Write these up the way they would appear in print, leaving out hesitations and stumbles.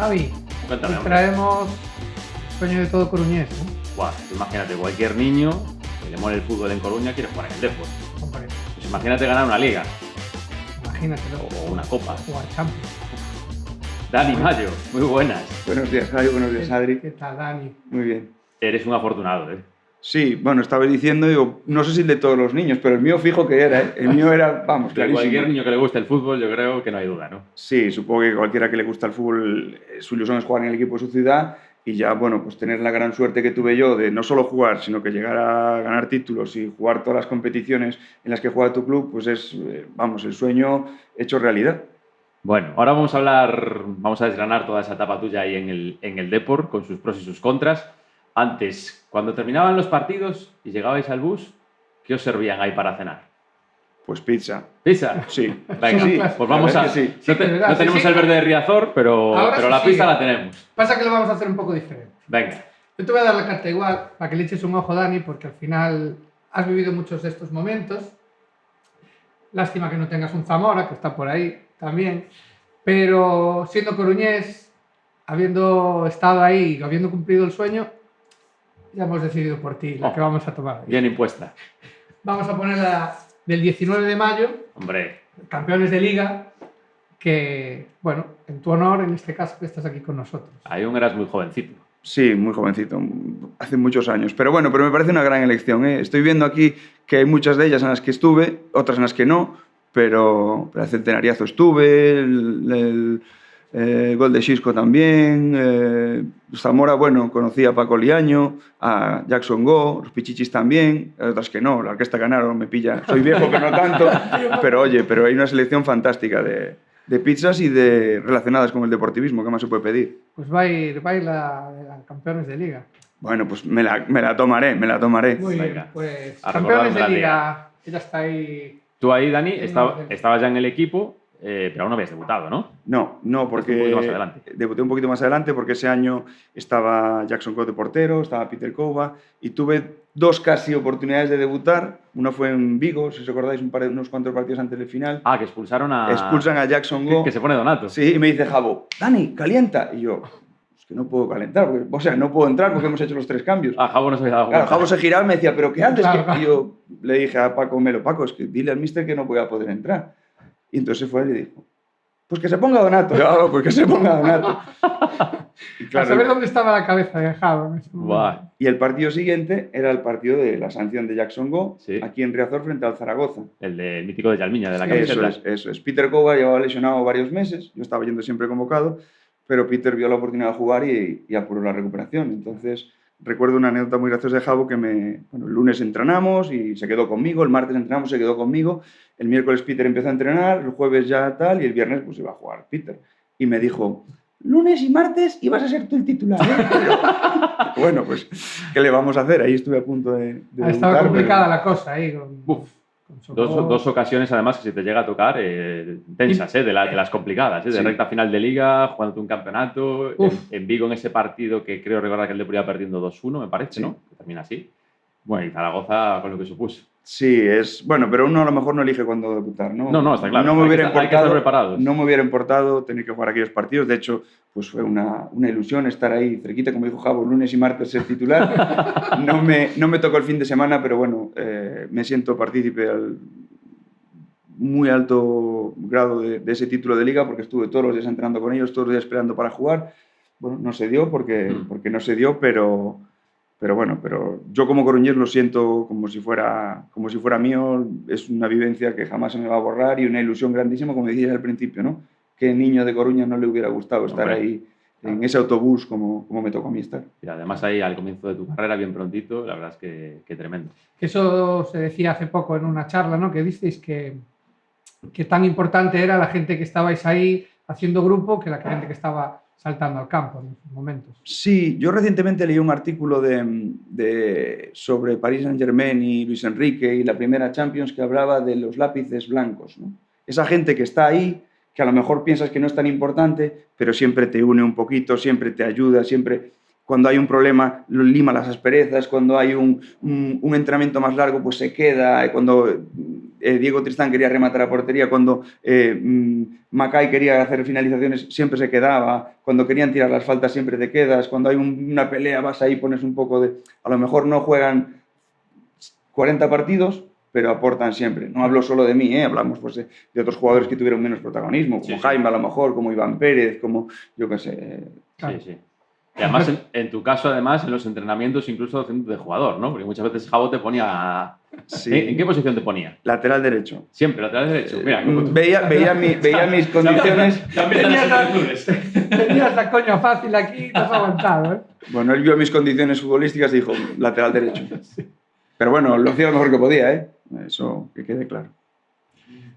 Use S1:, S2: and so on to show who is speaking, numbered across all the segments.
S1: Javi,
S2: Cuéntame,
S1: hoy
S2: hombre.
S1: traemos sueño de todo coruñés, ¿no?
S2: Buah, imagínate, cualquier niño que le mole el fútbol en Coruña quiere jugar en el Depor.
S1: Hombre,
S2: Pues imagínate ganar una liga
S1: imagínatelo.
S2: o una copa.
S1: Jugar Champions.
S2: Dani Mayo, muy buenas.
S3: Buenos días, Javi. Buenos días, Adri.
S1: ¿Qué tal, Dani?
S3: Muy bien.
S2: Eres un afortunado, ¿eh?
S3: Sí, bueno, estaba diciendo, digo, no sé si el de todos los niños, pero el mío fijo que era, ¿eh? El mío era, vamos,
S2: De
S3: clarísimo.
S2: cualquier niño que le guste el fútbol, yo creo que no hay duda, ¿no?
S3: Sí, supongo que cualquiera que le gusta el fútbol, su ilusión es jugar en el equipo de su ciudad y ya, bueno, pues tener la gran suerte que tuve yo de no solo jugar, sino que llegar a ganar títulos y jugar todas las competiciones en las que juega tu club, pues es, vamos, el sueño hecho realidad.
S2: Bueno, ahora vamos a desgranar toda esa etapa tuya ahí en el Depor, con sus pros y sus contras. Antes, cuando terminaban los partidos y llegabais al bus, ¿qué os servían ahí para cenar?
S3: Pues pizza.
S2: ¿Pizza?
S3: Sí.
S2: Venga,
S3: Sí,
S2: pues
S3: la
S2: vamos
S3: verdad
S2: a...
S3: que sí.
S1: Sí, que es verdad,
S2: no
S1: sí,
S2: tenemos
S1: sí.
S2: el verde de Riazor, pero
S1: Ahora sí
S2: la
S1: sigue.
S2: pizza la tenemos.
S1: Pasa que lo vamos a hacer un poco diferente.
S2: Venga.
S1: Yo te voy a dar la carta igual, para que le eches un ojo, Dani, porque al final has vivido muchos de estos momentos. Lástima que no tengas un Zamora, que está por ahí también. Pero siendo coruñés, habiendo estado ahí, habiendo cumplido el sueño, ya hemos decidido por ti la que vamos a tomar hoy.
S2: Bien impuesta.
S1: Vamos a ponerla del 19 de mayo,
S2: Hombre,
S1: campeones de liga, que, bueno, en tu honor, en este caso, que estás aquí con nosotros.
S2: ahí aún eras muy jovencito.
S3: Sí, muy jovencito, hace muchos años. Pero bueno, pero me parece una gran elección, ¿eh? Estoy viendo aquí que hay muchas de ellas en las que estuve, otras en las que no, pero el centenariazo estuve, el gol de Xisco también, Zamora, bueno, conocí a Paco Liaño, a Jackson Go, los Pichichis también, otras que no, la Orquesta Canaro me pilla, soy viejo pero no tanto, pero oye, pero hay una selección fantástica de pizzas y de relacionadas con el deportivismo, ¿qué más se puede pedir?
S1: Pues va a ir la campeones de liga.
S3: Bueno, pues me la tomaré, me la tomaré.
S1: Muy
S2: Venga,
S1: bien, pues
S2: a
S1: campeones
S2: recordar
S1: de
S2: la
S1: liga, que ya está ahí.
S2: Tú ahí, Dani,
S1: Sí,
S2: estabas ya en el equipo, pero aún no habías debutado, ¿no?
S3: No,
S2: Un
S3: porque
S2: poquito más adelante.
S3: debuté un poquito más adelante porque ese año estaba Jackson Coe de portero, estaba Peter Kouba y tuve dos casi oportunidades de debutar. Una fue en Vigo, si os acordáis, unos cuantos partidos antes del final.
S2: Ah, que expulsaron a...
S3: Expulsan a Jackson Go.
S2: Que se pone Donato.
S3: Sí, y me dice Jabo, Dani, calienta. Y yo, es que no puedo calentar, porque, o sea, no puedo entrar porque hemos hecho los 3 cambios.
S2: Ah, Jabo no se había dado
S3: Claro,
S2: cuenta.
S3: Jabo se giraba y me decía, ¿pero qué haces?
S1: Claro, claro.
S3: Y yo le dije a Paco Melo, Paco, es que dile al mister que no voy a poder entrar. Y entonces fue él y dijo, pues que se ponga Donato. Yo, pues que se ponga Donato. Y
S1: A saber dónde estaba la cabeza de Java en ese momento.
S2: Buah.
S3: Y el partido siguiente era el partido de la sanción de Jackson Go,
S2: Sí.
S3: aquí en Riazor frente al Zaragoza.
S2: El mítico de Yalmiña, de la
S3: Eso
S2: camiseta.
S3: es, eso es. Peter Kouba llevaba lesionado varios meses, yo estaba yendo siempre convocado, pero Peter vio la oportunidad de jugar y apuró la recuperación. Entonces, recuerdo una anécdota muy graciosa de Jabo que el lunes entrenamos y se quedó conmigo, el martes entrenamos y se quedó conmigo, el miércoles Peter empezó a entrenar, el jueves ya tal, y el viernes pues iba a jugar Peter. Y me dijo, lunes y martes ibas a ser tú el titular, ¿eh? Pero, bueno, pues, ¿qué le vamos a hacer? Ahí estuve a punto de
S1: Estaba
S3: debutar,
S1: complicada
S3: pero-
S1: la cosa ahí. Con Socorro.
S2: Dos ocasiones, además, que si te llega a tocar, tensas, de las complicadas, de
S3: Sí.
S2: recta final de liga, jugándote un campeonato.
S1: Uf.
S2: En Vigo, en ese partido que creo recordar que el Depor iba perdiendo 2-1, me parece,
S3: Sí.
S2: ¿no? Que termina así. Bueno, y Zaragoza con lo que supuso.
S3: Sí, es bueno, pero uno a lo mejor no elige cuándo debutar, ¿no?
S2: No, está claro.
S3: No me
S2: Hay
S3: hubiera
S2: que estar
S3: importado,
S2: preparados.
S3: no me hubiera importado tener que jugar aquellos partidos. De hecho, pues fue una ilusión estar ahí cerquita, como dijo Javo, lunes y martes ser titular. No me tocó el fin de semana, pero bueno, me siento partícipe al muy alto grado de ese título de liga porque estuve todos los días entrenando con ellos, todos los días esperando para jugar. Bueno, no se dio porque no se dio, pero bueno, pero yo como coruñés lo siento como si fuera mío, es una vivencia que jamás se me va a borrar y una ilusión grandísima, como decías al principio, ¿no? ¿Qué niño de Coruña no le hubiera gustado estar
S2: Hombre.
S3: ahí en ese autobús como me tocó a mí estar?
S2: Y además ahí al comienzo de tu carrera, bien prontito, la verdad es que tremendo.
S1: Que eso se decía hace poco en una charla, ¿no? Que disteis que tan importante era la gente que estabais ahí haciendo grupo que la gente que estaba saltando al campo en esos momentos.
S3: Sí, yo recientemente leí un artículo sobre Paris Saint-Germain y Luis Enrique y la primera Champions que hablaba de los lápices blancos, ¿no? Esa gente que está ahí, que a lo mejor piensas que no es tan importante, pero siempre te une un poquito, siempre te ayuda, siempre cuando hay un problema lima las asperezas, cuando hay un entrenamiento más largo pues se queda, cuando Diego Tristán quería rematar a portería, cuando Macay quería hacer finalizaciones siempre se quedaba, cuando querían tirar las faltas siempre te quedas, cuando hay una pelea vas ahí, pones un poco de... A lo mejor no juegan 40 partidos, pero aportan siempre. No hablo solo de mí, hablamos pues, de otros jugadores que tuvieron menos protagonismo, como Jaime a lo mejor, como Iván Pérez, como yo qué sé.
S2: Sí, sí. Y además, en tu caso, además, en los entrenamientos, incluso haciendo de jugador, ¿no? Porque muchas veces Jabo te ponía...
S3: Sí.
S2: ¿En qué posición te ponía?
S3: Lateral derecho.
S2: Siempre, lateral derecho. Mira,
S3: veía mis condiciones.
S1: Tenías la coña fácil aquí y te has aguantado, ¿eh?
S3: Bueno, él vio mis condiciones futbolísticas y dijo, lateral derecho. Pero bueno, lo hacía lo mejor que podía, ¿eh? Eso que quede claro.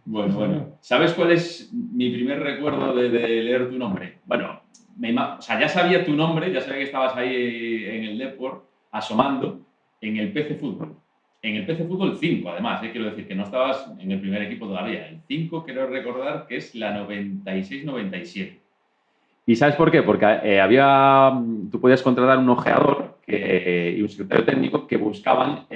S2: Bueno. ¿Sabes cuál es mi primer recuerdo de leer tu nombre? Bueno, o sea, ya sabía tu nombre, ya sabía que estabas ahí en el Depor, asomando en el PC Fútbol. En el PC Fútbol 5, además, quiero decir que no estabas en el primer equipo todavía. El 5, quiero recordar que es la 96-97. ¿Y sabes por qué? Porque tú podías contratar un ojeador y un secretario técnico que buscaban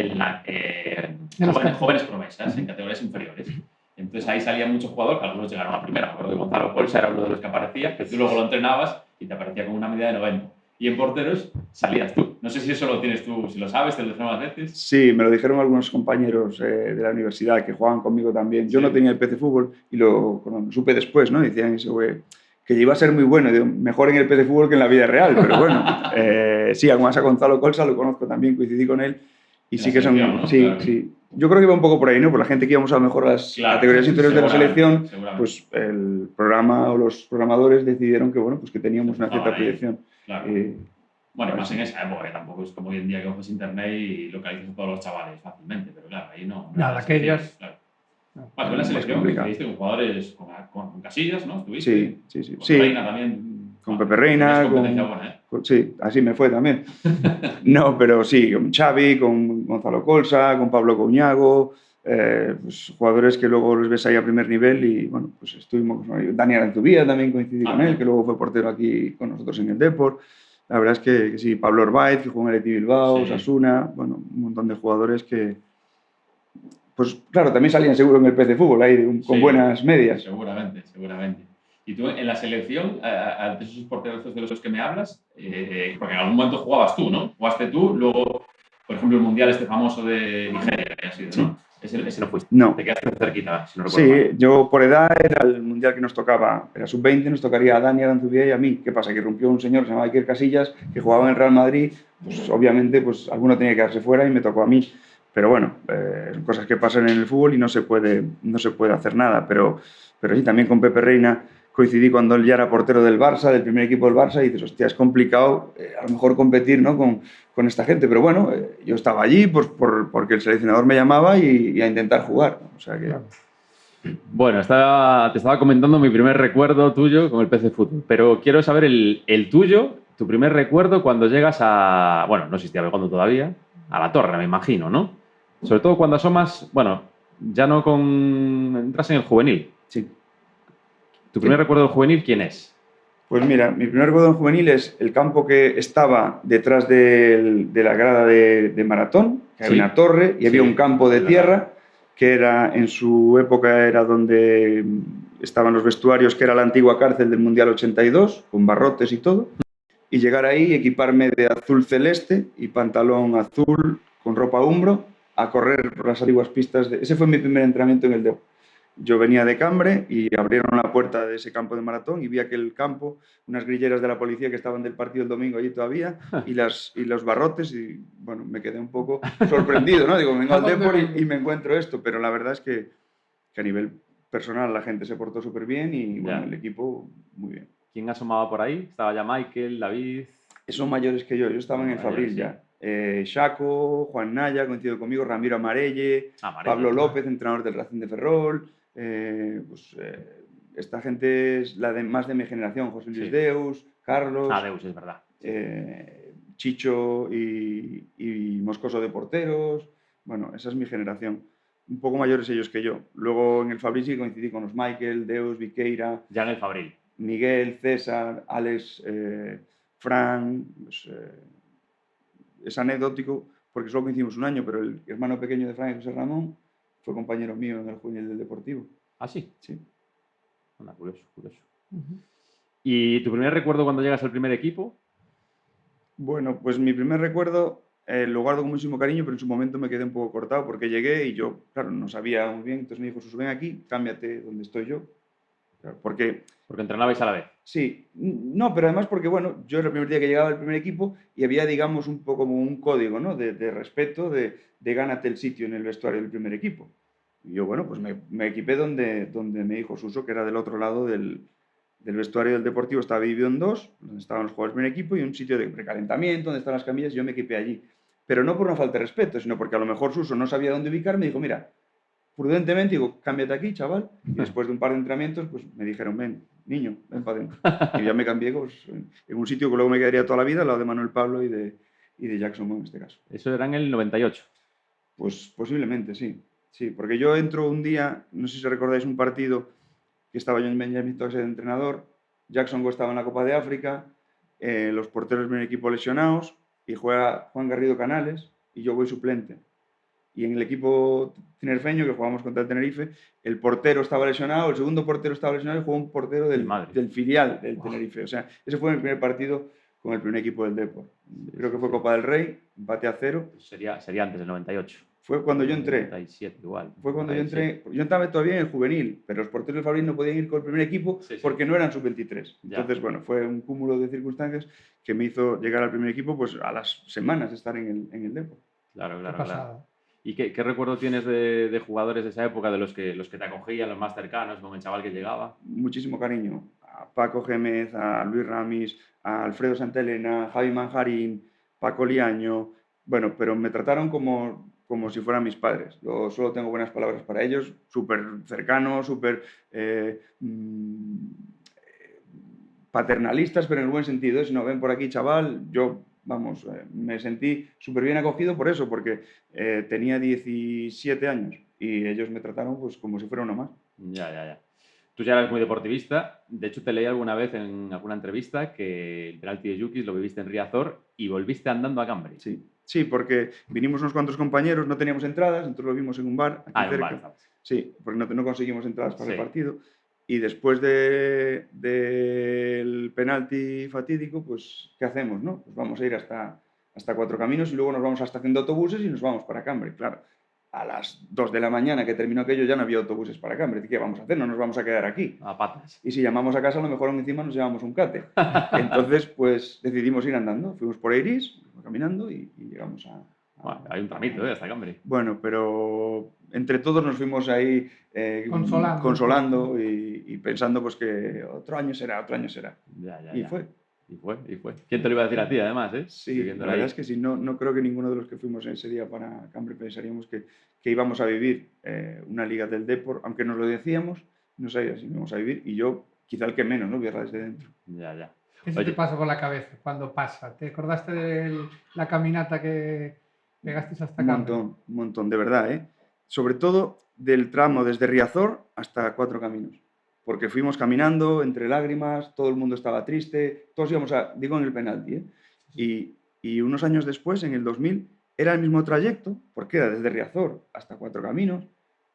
S2: jóvenes promesas en categorías inferiores. Entonces ahí salía mucho jugador, que algunos llegaron a primera. Me acuerdo que Gonzalo Colsa era uno de los que aparecía, que tú luego lo entrenabas y te aparecía con una media de 90. Y en porteros salías tú. No sé si eso lo tienes tú, si lo sabes, te lo dijeron más veces.
S3: Sí, me lo dijeron algunos compañeros de la universidad que jugaban conmigo también. Yo no tenía el PC Fútbol y lo supe después, ¿no? Decían eso, que iba a ser muy bueno, mejor en el PC Fútbol que en la vida real, pero bueno, sí, además a Gonzalo Colsa lo conozco también, coincidí con él y sí que son... ¿no? Sí, claro. Sí. Yo creo que iba un poco por ahí, ¿no? Por la gente que íbamos a lo mejor a las categorías inferiores de la selección, pues el programa o los programadores decidieron que, bueno, pues que teníamos una cierta proyección.
S2: Claro. Bueno, más en esa época, que tampoco es como hoy en día que coges internet y localizas a todos los chavales fácilmente, pero claro, ahí no.
S1: Nada, aquellas...
S2: Claro. Bueno, en la selección estuviste con jugadores con Casillas, ¿no? ¿Estuviste?
S3: Sí.
S2: Con Reina también.
S3: Con Pepe Reina.
S2: Buena,
S3: sí, así me fue también. No, pero sí, con Xavi, con Gonzalo Colsa, con Pablo Couñago, pues, jugadores que luego los ves ahí a primer nivel y bueno, pues estuvimos con ellos. Dani Aranzubía también coincidí con él, que luego fue portero aquí con nosotros en el Depor. La verdad es que sí, Pablo Orbaiz, que jugó en el Athletic Bilbao, Osasuna, bueno, un montón de jugadores que... Pues claro, también salían seguro en el PC Fútbol, ahí con buenas medias.
S2: Seguramente. Y tú en la selección, de esos porteros de los que me hablas, porque en algún momento jugabas tú, ¿no? Jugaste tú, luego, por ejemplo, el Mundial este famoso de Nigeria, que ha sido, ¿no? Ese no fuiste.
S3: No.
S2: Te quedaste cerquita, si no recuerdo mal.
S3: Yo por edad era el Mundial que nos tocaba, era sub-20, nos tocaría a Dani Aranzubía y a mí. ¿Qué pasa? Que rompió un señor que se llamaba Iker Casillas, que jugaba en el Real Madrid, pues obviamente pues alguno tenía que quedarse fuera y me tocó a mí. Pero bueno, son cosas que pasan en el fútbol y no se puede hacer nada. Pero sí, también con Pepe Reina coincidí cuando él ya era portero del Barça, del primer equipo del Barça, y dices, hostia, es complicado a lo mejor competir, ¿no? con esta gente. Pero bueno, yo estaba allí pues, porque el seleccionador me llamaba y a intentar jugar. O sea que...
S2: Bueno, te estaba comentando mi primer recuerdo tuyo con el PC Fútbol, pero quiero saber el tuyo, tu primer recuerdo cuando llegas a... Bueno, no existía cuando todavía, a la Torre, me imagino, ¿no? Sobre todo cuando asomas, bueno, ya no entras en el juvenil.
S3: Sí.
S2: ¿Tu primer recuerdo del juvenil quién es?
S3: Pues mira, mi primer recuerdo en juvenil es el campo que estaba detrás de la grada de maratón, que había una torre y había un campo de tierra que era, en su época era donde estaban los vestuarios, que era la antigua cárcel del Mundial 82, con barrotes y todo. Y llegar ahí, equiparme de azul celeste y pantalón azul con ropa Umbro, a correr por las antiguas pistas. Ese fue mi primer entrenamiento en el Depor. Yo venía de Cambre y abrieron la puerta de ese campo de maratón y vi aquel campo, unas grilleras de la policía que estaban del partido el domingo allí todavía y los barrotes y bueno, me quedé un poco sorprendido, ¿no? Digo, vengo al Depor y me encuentro esto, pero la verdad es que a nivel personal la gente se portó súper bien y bueno, el equipo muy bien.
S2: ¿Quién asomaba por ahí? ¿Estaba ya Michael, David?
S3: Son mayores que yo estaba en el Fabril ya. Chaco, Juan Naya, coincidido conmigo, Ramiro Amarelle, Pablo López, entrenador del Racing de Ferrol. Esta gente es más de mi generación, José Luis Deus, Carlos.
S2: Deus, es verdad.
S3: Chicho y Moscoso de porteros. Bueno, esa es mi generación. Un poco mayores ellos que yo. Luego en el Fabril sí coincidí con los Michael, Deus, Viqueira.
S2: Ya en el Fabril.
S3: Miguel, César, Alex, Fran. Pues, es anecdótico porque solo coincidimos un año, pero el hermano pequeño de Fran es José Ramón fue compañero mío en el juvenil del Deportivo.
S2: Ah, sí.
S3: Sí.
S2: Anda, curioso, curioso.
S1: Ujú.
S2: ¿Y tu primer recuerdo cuando llegas al primer equipo?
S3: Bueno, pues mi primer recuerdo lo guardo con muchísimo cariño, pero en su momento me quedé un poco cortado porque llegué y yo, claro, no sabía muy bien. Entonces me dijo, Suso, ven aquí, cámbiate donde estoy yo. Claro, porque
S2: Porque entrenabais a la vez.
S3: sí, no, pero además porque, bueno, yo era el primer día que llegaba al primer equipo y había, digamos, un poco como un código, ¿no? De respeto, de gánate el sitio en el vestuario del primer equipo. Y yo, bueno, pues me equipé donde me dijo Suso, que era del otro lado del vestuario del Deportivo. Estaba dividido en dos, donde estaban los jugadores del primer equipo y un sitio de precalentamiento, donde están las camillas, y yo me equipé allí. Pero no por una falta de respeto, sino porque a lo mejor Suso no sabía dónde ubicarme y dijo, mira, prudentemente digo, cámbiate aquí, chaval. Y después de un par de entrenamientos, pues me dijeron, ven, niño, ven para adentro. Y ya me cambié pues, en un sitio que luego me quedaría toda la vida, al lado de Manuel Pablo y de Jackson Moore en este caso.
S2: Eso era en el 98.
S3: Pues posiblemente, sí. Sí, porque yo entro un día, no sé si recordáis un partido que estaba yo en Benjamin Toxe de entrenador, Jackson Go estaba en la Copa de África, los porteros de mi equipo lesionados, y juega Juan Garrido Canales, y yo voy suplente. Y en el equipo tinerfeño, que jugamos contra el Tenerife, el portero estaba lesionado, el segundo portero estaba lesionado y jugó un portero del filial del Tenerife. O sea, ese fue mi primer partido con el primer equipo del Depor. Creo que fue Copa del Rey, empate a 0.
S2: Sería antes del 98.
S3: Fue cuando yo entré.
S2: 97 igual.
S3: Fue cuando yo
S2: Ahí,
S3: entré. Yo estaba todavía en el juvenil, pero los porteros del Fabril no podían ir con el primer equipo porque no eran sub-23. Entonces, bueno, fue un cúmulo de circunstancias que me hizo llegar al primer equipo pues a las semanas de estar en el Depor.
S2: Claro,
S1: Qué pasada.
S2: ¿Y qué recuerdo tienes de jugadores de esa época, de los que te acogían, los más cercanos, con el chaval que llegaba?
S3: Muchísimo cariño. A Paco Gémez, a Luis Ramis, a Alfredo Santelena, a Javi Manjarín, Paco Liaño. Bueno, pero me trataron como si fueran mis padres. Yo solo tengo buenas palabras para ellos, súper cercanos, súper paternalistas, pero en el buen sentido. Si no ven por aquí, chaval, yo, vamos, me sentí súper bien acogido por eso, porque tenía 17 años y ellos me trataron pues como si fuera uno más.
S2: Ya. Tú ya eres muy deportivista. De hecho, te leí alguna vez en alguna entrevista que el penalti de Yukis lo viviste en Riazor y volviste andando a Cambre.
S3: Sí, porque vinimos unos cuantos compañeros, no teníamos entradas, entonces lo vimos en un bar aquí cerca.
S2: En un bar.
S3: Sí, porque no conseguimos entradas para el partido. Y después del penalti fatídico, pues, ¿qué hacemos, no? Pues vamos a ir hasta Cuatro Caminos y luego nos vamos a la estación de autobuses y nos vamos para Cambre. Claro, a las 2 de la mañana que terminó aquello ya no había autobuses para Cambre. ¿Qué vamos a hacer? No nos vamos a quedar aquí.
S2: A patas.
S3: Y si llamamos a casa, a lo mejor encima nos llevamos un cate. Entonces, pues decidimos ir andando. Fuimos por Iris, caminando y llegamos a...
S2: Bueno, hay un tramito, hasta Cambre.
S3: Bueno, pero entre todos nos fuimos ahí consolando y pensando pues que otro año será. Y fue.
S2: ¿Quién te lo iba a decir a ti, además?
S3: Sí, la verdad es que sí. No creo que ninguno de los que fuimos ese día para Cambre pensaríamos que íbamos a vivir una Liga del Depor, aunque nos lo decíamos, no sabía si íbamos a vivir, y yo quizá el que menos, ¿no? Verla desde dentro.
S2: Ya.
S1: ¿Qué se te pasa por la cabeza cuando pasa? ¿Te acordaste de la caminata que pegasteis hasta Cambre?
S3: Un montón, de verdad, ¿eh? Sobre todo del tramo desde Riazor hasta Cuatro Caminos. Porque fuimos caminando entre lágrimas, todo el mundo estaba triste, todos íbamos digo en el penalti, ¿eh? Y unos años después, en el 2000, era el mismo trayecto, porque era desde Riazor hasta Cuatro Caminos,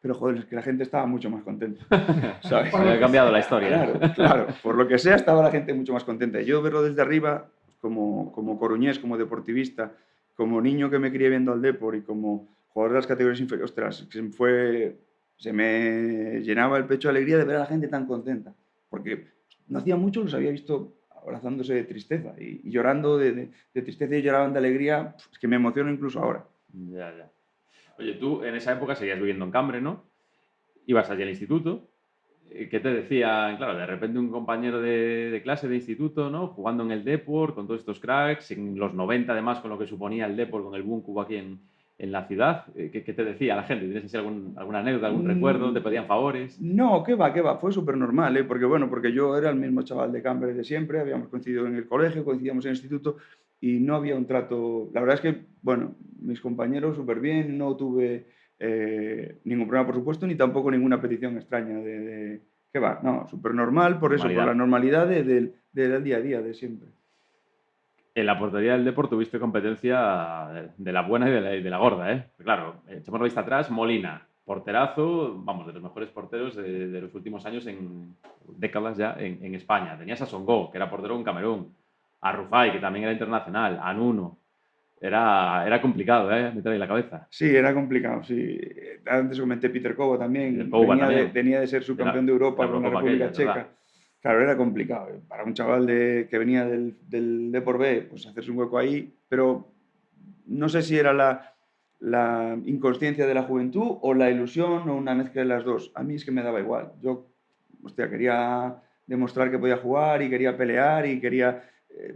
S3: pero joder, es que la gente estaba mucho más contenta, ¿sabes?
S2: Había cambiado la historia.
S3: Claro, por lo que sea estaba la gente mucho más contenta. Y yo verlo desde arriba, como coruñés, como deportivista, como niño que me crié viendo al Depor y como jugador de las categorías inferiores, ostras, se me llenaba el pecho de alegría de ver a la gente tan contenta, porque no hacía mucho los había visto abrazándose de tristeza y llorando de tristeza y lloraban de alegría, es que me emociono incluso ahora.
S2: Ya. Oye, tú en esa época seguías viviendo en Cambre, ¿no? Ibas allí al instituto. ¿Qué te decía? Claro, de repente un compañero de clase de instituto, ¿no? Jugando en el Depor, con todos estos cracks, en los 90 además, con lo que suponía el Depor, con el boom que hubo aquí en la ciudad. ¿Qué te decía la gente? ¿Tienes así alguna anécdota, algún recuerdo? ¿Te pedían favores?
S3: No, qué va, fue súper normal, ¿eh? Porque yo era el mismo chaval de Cambre de siempre, habíamos coincidido en el colegio, coincidíamos en el instituto y no había un trato... La verdad es que, bueno, mis compañeros súper bien, no tuve ningún problema, por supuesto, ni tampoco ninguna petición extraña ¿Qué va? No, súper normal, por eso, por la normalidad del día a día, de siempre.
S2: En la portería del Depor tuviste competencia de la buena y de la gorda, ¿eh? Claro, echamos la vista atrás, Molina, porterazo, vamos, de los mejores porteros de los últimos años, en décadas ya, en España. Tenías a Songo, que era portero en Camerún, a Rufai, que también era internacional, a Nuno. Era complicado, meter ahí la cabeza.
S3: Sí, era complicado, sí. Antes comenté Peter Kovo también,
S2: Pogba también.
S3: venía de ser subcampeón de Europa con la
S2: Eurocopa
S3: República
S2: aquella,
S3: Checa. Claro, era complicado. Para un chaval que venía del Depor B, pues hacerse un hueco ahí, pero no sé si era la inconsciencia de la juventud o la ilusión o una mezcla de las dos. A mí es que me daba igual. Yo, hostia, quería demostrar que podía jugar y quería pelear y quería...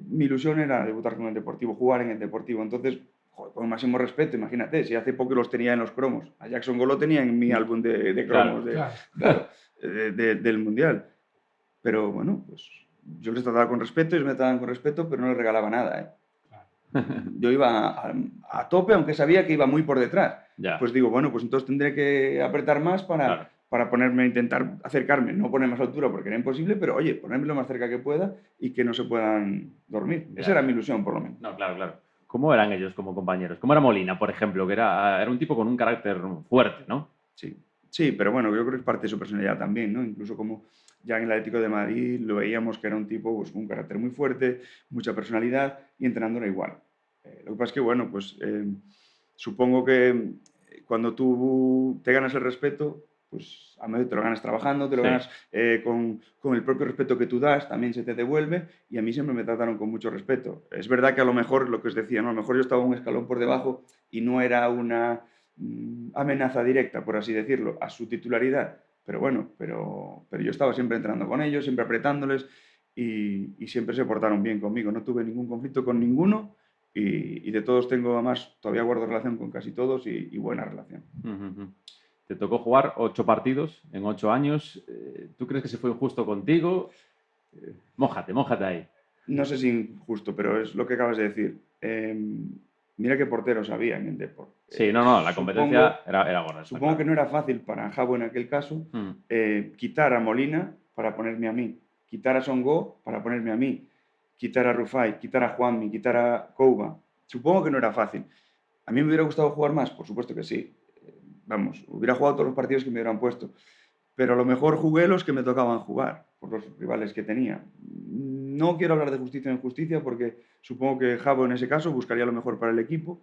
S3: mi ilusión era debutar con el Deportivo, jugar en el Deportivo. Entonces, joder, con el máximo respeto, imagínate, si hace poco los tenía en los cromos. A Jackson Gol lo tenía en mi álbum de cromos del Mundial. Pero bueno, pues yo les trataba con respeto, ellos me trataban con respeto, pero no les regalaba nada, ¿eh? Yo iba a tope, aunque sabía que iba muy por detrás.
S2: Ya.
S3: Pues digo, bueno, pues entonces tendré que apretar más para ponerme, intentar acercarme, no poner más altura porque era imposible, pero oye, ponerme lo más cerca que pueda y que no se puedan dormir.
S2: Ya.
S3: Esa era mi ilusión, por lo menos.
S2: No, claro. ¿Cómo eran ellos como compañeros? ¿Cómo era Molina, por ejemplo? Que era un tipo con un carácter fuerte, ¿no?
S3: Sí, pero bueno, yo creo que es parte de su personalidad también, ¿no? Incluso como ya en el Atlético de Madrid lo veíamos que era un tipo pues, con un carácter muy fuerte, mucha personalidad y entrenando era igual. Lo que pasa es que, bueno, pues supongo que cuando tú te ganas el respeto, pues a medio te lo ganas trabajando, te lo ganas con el propio respeto que tú das, también se te devuelve y a mí siempre me trataron con mucho respeto. Es verdad que a lo mejor, lo que os decía, ¿no? A lo mejor yo estaba un escalón por debajo y no era una amenaza directa, por así decirlo, a su titularidad. Pero bueno, pero yo estaba siempre entrenando con ellos, siempre apretándoles y siempre se portaron bien conmigo. No tuve ningún conflicto con ninguno y de todos tengo, además, todavía guardo relación con casi todos y buena relación.
S2: Te tocó jugar 8 partidos en 8 años. ¿Tú crees que se fue injusto contigo? Mójate ahí.
S3: No sé si injusto, pero es lo que acabas de decir. Mira qué porteros había en el Depor.
S2: Sí, la competencia era gorda.
S3: Supongo que no era fácil para Jabo en aquel caso quitar a Molina para ponerme a mí, quitar a Songo para ponerme a mí, quitar a Rufai, quitar a Juanmi, quitar a Kouba. Supongo que no era fácil. ¿A mí me hubiera gustado jugar más? Por supuesto que sí. Vamos, hubiera jugado todos los partidos que me hubieran puesto. Pero a lo mejor jugué los que me tocaban jugar, por los rivales que tenía. No quiero hablar de justicia o injusticia porque supongo que Jabo en ese caso buscaría lo mejor para el equipo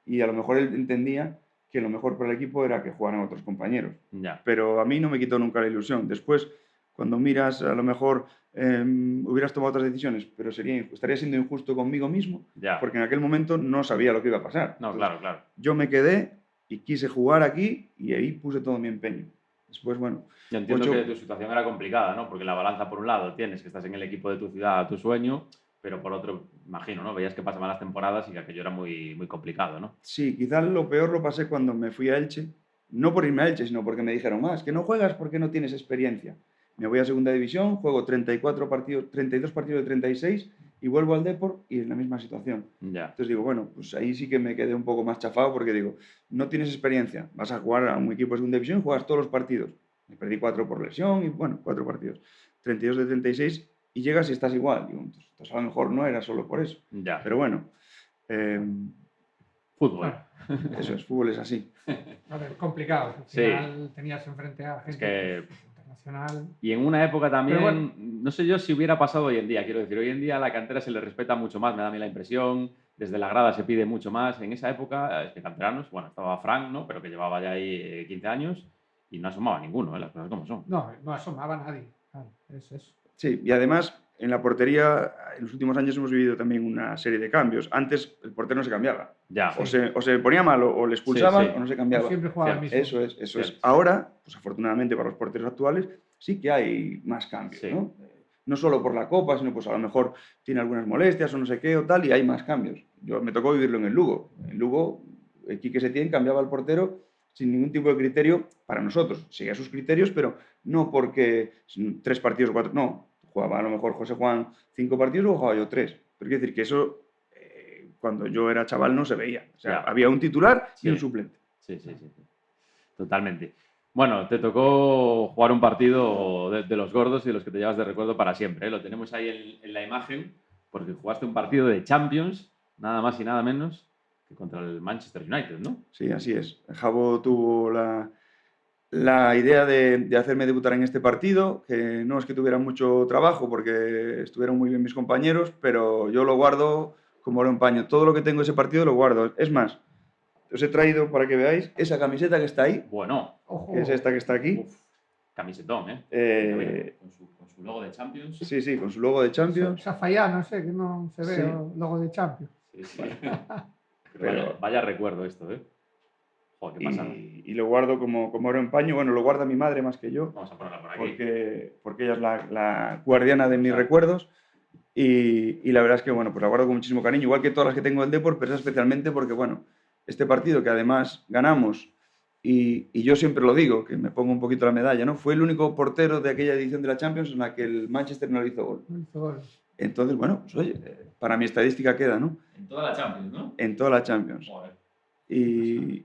S3: y a lo mejor él entendía que lo mejor para el equipo era que jugaran otros compañeros.
S2: Ya.
S3: Pero a mí no me quitó nunca la ilusión. Después, cuando miras, a lo mejor hubieras tomado otras decisiones, pero estaría siendo injusto conmigo mismo porque en aquel momento no sabía lo que iba a pasar.
S2: No,
S3: entonces,
S2: claro.
S3: Yo me quedé y quise jugar aquí y ahí puse todo mi empeño. Después, bueno...
S2: Yo entiendo que tu situación era complicada, ¿no? Porque la balanza, por un lado, tienes que estás en el equipo de tu ciudad, tu sueño, pero por otro, imagino, ¿no? Veías que pasaban las temporadas y que aquello era muy, muy complicado, ¿no?
S3: Sí, quizás lo peor lo pasé cuando me fui a Elche. No por irme a Elche, sino porque me dijeron, es que no juegas porque no tienes experiencia. Me voy a segunda división, juego 34 partidos, 32 partidos de 36 y vuelvo al Depor y en la misma situación.
S2: Ya.
S3: Entonces digo, bueno, pues ahí sí que me quedé un poco más chafado porque digo, no tienes experiencia, vas a jugar a un equipo de segunda división y juegas todos los partidos. Me perdí 4 por lesión y bueno, 4 partidos. 32 de 36 y llegas y estás igual. Digo, entonces a lo mejor no era solo por eso.
S2: Ya.
S3: Pero bueno.
S2: Fútbol.
S3: Eso es, fútbol es así.
S1: A ver, complicado. Al final tenías enfrente a gente internacional.
S2: Y en una época también,
S1: bueno,
S2: no sé yo si hubiera pasado hoy en día. Quiero decir, hoy en día a la cantera se le respeta mucho más, me da a mí la impresión. Desde la grada se pide mucho más. En esa época, es que canteranos, bueno, estaba Frank, ¿no? Pero que llevaba ya ahí 15 años y no asomaba ninguno, las cosas como son.
S1: No asomaba nadie. Claro, es eso.
S3: Sí, y además en la portería en los últimos años hemos vivido también una serie de cambios. Antes el portero no se cambiaba.
S2: Ya.
S3: O se ponía mal o le expulsaban o no se cambiaba.
S1: Siempre jugaba el mismo.
S3: Eso es. Ahora, pues afortunadamente para los porteros actuales, sí que hay más cambios, ¿no? No solo por la Copa, sino pues a lo mejor tiene algunas molestias o no sé qué o tal y hay más cambios. Me tocó vivirlo en el Lugo. En Lugo, Quique Setién cambiaba al portero sin ningún tipo de criterio para nosotros. Seguía sus criterios, pero no porque 3 partidos o 4, no. Jugaba a lo mejor José Juan 5 partidos o jugaba yo 3. Pero quiero decir que eso, cuando yo era chaval, no se veía. O sea, había un titular y un suplente.
S2: Sí. Totalmente. Bueno, te tocó jugar un partido de los gordos y de los que te llevas de recuerdo para siempre. Lo tenemos ahí en la imagen, porque jugaste un partido de Champions, nada más y nada menos, que contra el Manchester United, ¿no?
S3: Sí, así es. Jabo tuvo la idea de hacerme debutar en este partido, que no es que tuviera mucho trabajo porque estuvieron muy bien mis compañeros, pero yo lo guardo como oro en paño. Todo lo que tengo de ese partido lo guardo. Es más, os he traído para que veáis esa camiseta que está ahí,
S2: Bueno,
S1: Ojo.
S3: que es esta que está aquí.
S2: uf, camisetón, ¿eh?
S3: Eh,
S2: Con su logo de Champions.
S3: Sí, sí, con su logo de Champions.
S1: Se ha fallado, no sé, que no se ve
S3: Sí.
S1: el logo de Champions.
S2: Sí, sí.
S3: Pero-
S2: Vaya recuerdo esto, ¿eh? Joder, qué pasada.
S3: Y lo guardo como oro en paño. Bueno, lo guarda mi madre más que yo,
S2: Vamos a ponerla por aquí.
S3: porque ella es la guardiana de mis
S2: Claro.
S3: recuerdos. Y la verdad es que, bueno, pues la guardo con muchísimo cariño, igual que todas las que tengo del Depor, pero esa especialmente porque, bueno, este partido que además ganamos, y yo siempre lo digo, que me pongo un poquito la medalla, ¿no? Fue el único portero de aquella edición de la Champions en la que el Manchester no le hizo gol.
S1: No hizo gol.
S3: Entonces, bueno, pues oye, para mi estadística queda, ¿no?
S2: En toda la Champions, ¿no?
S3: En toda la Champions.
S2: Joder.
S3: Y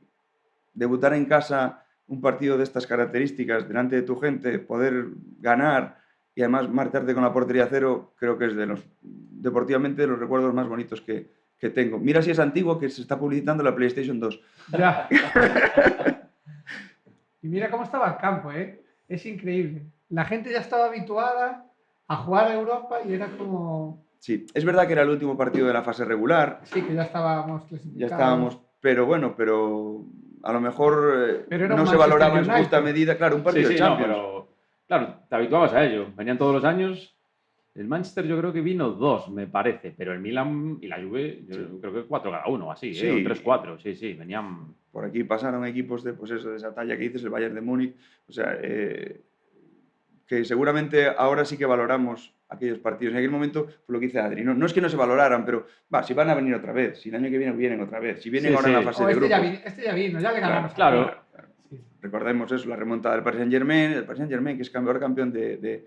S3: debutar en casa un partido de estas características, delante de tu gente, poder ganar y además marcharte con la portería a cero, creo que es deportivamente, de los recuerdos más bonitos que tengo. Mira si es antiguo, que se está publicitando la PlayStation 2.
S1: Ya. Y mira cómo estaba el campo, ¿eh? Es increíble. La gente ya estaba habituada a jugar a Europa y era como...
S3: Sí, es verdad que era el último partido de la fase regular,
S1: Sí, que ya estábamos clasificados.
S3: ya estábamos, pero bueno, pero a lo mejor
S1: Pero era un
S3: no se
S1: Manchester
S3: valoraba en su justa
S1: United.
S3: medida, claro, un partido
S2: Sí,
S3: de
S2: no,
S3: Champions.
S2: pero claro, te habituabas a ello. Venían todos los años. El Manchester yo creo que vino 2, me parece, pero el Milan y la Juve yo creo que 4 cada uno, así,
S3: Sí.
S2: o 3-4, sí, venían...
S3: Por aquí pasaron equipos de, pues eso, de esa talla que dices, el Bayern de Múnich, o sea, que seguramente ahora sí que valoramos aquellos partidos. En aquel momento, por lo que dice Adri, no es que no se valoraran, pero si van a venir otra vez, si el año que viene vienen otra vez, si vienen
S2: Sí,
S3: ahora en la
S2: sí.
S3: fase
S1: Oh,
S3: de
S1: este,
S3: grupos.
S1: este ya vino, ya le ganamos.
S2: Claro.
S1: Sí.
S3: Recordemos eso, la remontada del Paris Saint-Germain, que es ahora campeón de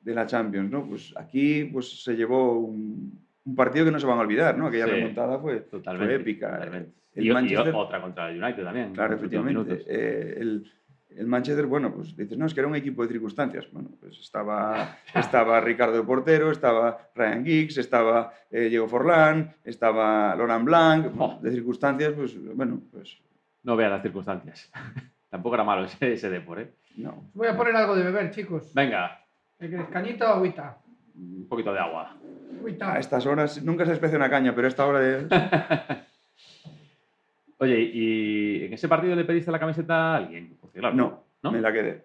S3: la Champions, ¿no? Pues aquí pues, se llevó un partido que no se van a olvidar, ¿no? Aquella
S2: Sí,
S3: remontada fue
S2: Totalmente.
S3: épica.
S2: Totalmente.
S3: El
S2: y
S3: Manchester,
S2: otra contra el United también.
S3: claro,
S2: en los últimos
S3: efectivamente.
S2: minutos.
S3: El Manchester, bueno, pues dices, no, es que era un equipo de circunstancias. Bueno, pues estaba Ricardo de portero, estaba Ryan Giggs, estaba Diego Forlán, estaba Laurent Blanc.
S2: Oh.
S3: De circunstancias, pues, bueno, pues
S2: No veas las circunstancias. Tampoco era malo ese Depor, ¿eh?
S3: no.
S1: Voy a poner algo de beber, chicos.
S2: Venga,
S1: ¿Qué queréis? ¿Cañita o agüita?
S2: un poquito de agua.
S1: Agüita.
S3: A estas horas nunca se especia una caña, pero a esta hora de...
S2: Oye, ¿y en ese partido le pediste la camiseta a alguien? Porque, claro,
S3: No, me la quedé.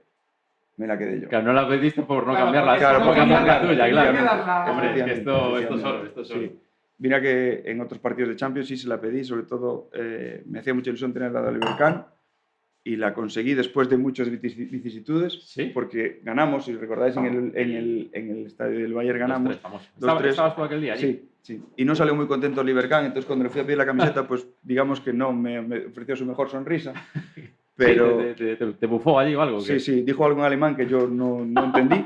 S3: Me la quedé yo.
S2: Claro, no la pediste por no
S1: Claro,
S2: cambiarla.
S1: porque
S3: por
S2: por cambiar la
S3: cambiarla.
S2: tuya,
S1: Tenía
S2: claro.
S1: que darla-
S2: Hombre, es que esto es
S3: Efectivamente.
S2: solo, esto solo.
S3: Sí. Mira que en otros partidos de Champions sí se la pedí, sobre todo me hacía mucha ilusión tenerla de Oliver Kahn y la conseguí después de muchas vicisitudes,
S2: Sí.
S3: porque ganamos, si recordáis, en el estadio del Bayern ganamos.
S2: 2-3, famoso.
S3: 2-3.
S2: ¿Estabas tú aquel día allí?
S3: Sí, sí. Y no salió muy contento Oliver Kahn, entonces cuando le fui a pedir la camiseta, pues digamos que no me ofreció su mejor sonrisa. Pero
S2: Sí, ¿te bufó allí o algo?
S3: sí, dijo algo en alemán que yo no entendí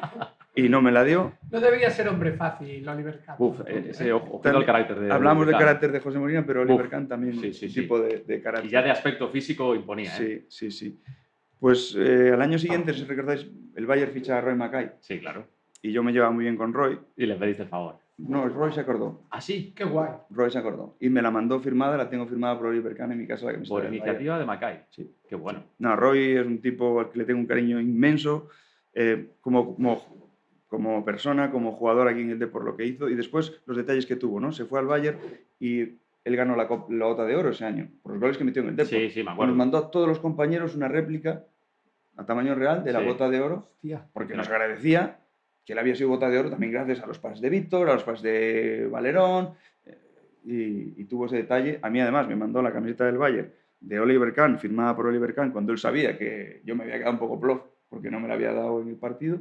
S3: y no me la dio.
S1: No debía ser hombre fácil, Oliver Kahn.
S2: Uf, ese ojito
S3: También
S2: al carácter de...
S3: Hablamos del
S2: Kahn.
S3: carácter de José Molina, pero Oliver
S2: Uf,
S3: Kahn también
S2: sí, sí,
S3: un
S2: sí.
S3: tipo de carácter.
S2: Y ya de aspecto físico imponía, ¿eh?
S3: Sí. Pues al año siguiente, si recordáis, el Bayern ficha a Roy Mackay
S2: Sí, claro.
S3: y yo me llevaba muy bien con Roy.
S2: Y le pediste el favor.
S3: No, Roy se acordó.
S2: ¿Ah, sí?
S1: Qué guay.
S3: Roy se acordó. Y me la mandó firmada, la tengo firmada por Oliver Kahn en mi casa. La camiseta
S2: Por
S3: del
S2: iniciativa de Mackay.
S3: Sí.
S2: Qué bueno.
S3: No, Roy es un tipo al que le tengo un cariño inmenso como persona, como jugador aquí en el Depor, lo que hizo y después los detalles que tuvo, ¿no? Se fue al Bayern y él ganó la Bota de Oro ese año por los goles que metió en el Depor.
S2: Sí, me acuerdo.
S3: Nos mandó a todos los compañeros una réplica a tamaño real de la
S2: Sí.
S3: Bota de Oro
S1: Hostia.
S3: porque nos agradecía que él había sido Bota de Oro también gracias a los pases de Víctor, a los pases de Valerón y tuvo ese detalle. A mí además me mandó la camiseta del Bayern de Oliver Kahn, firmada por Oliver Kahn, cuando él sabía que yo me había quedado un poco plof porque no me la había dado en el partido.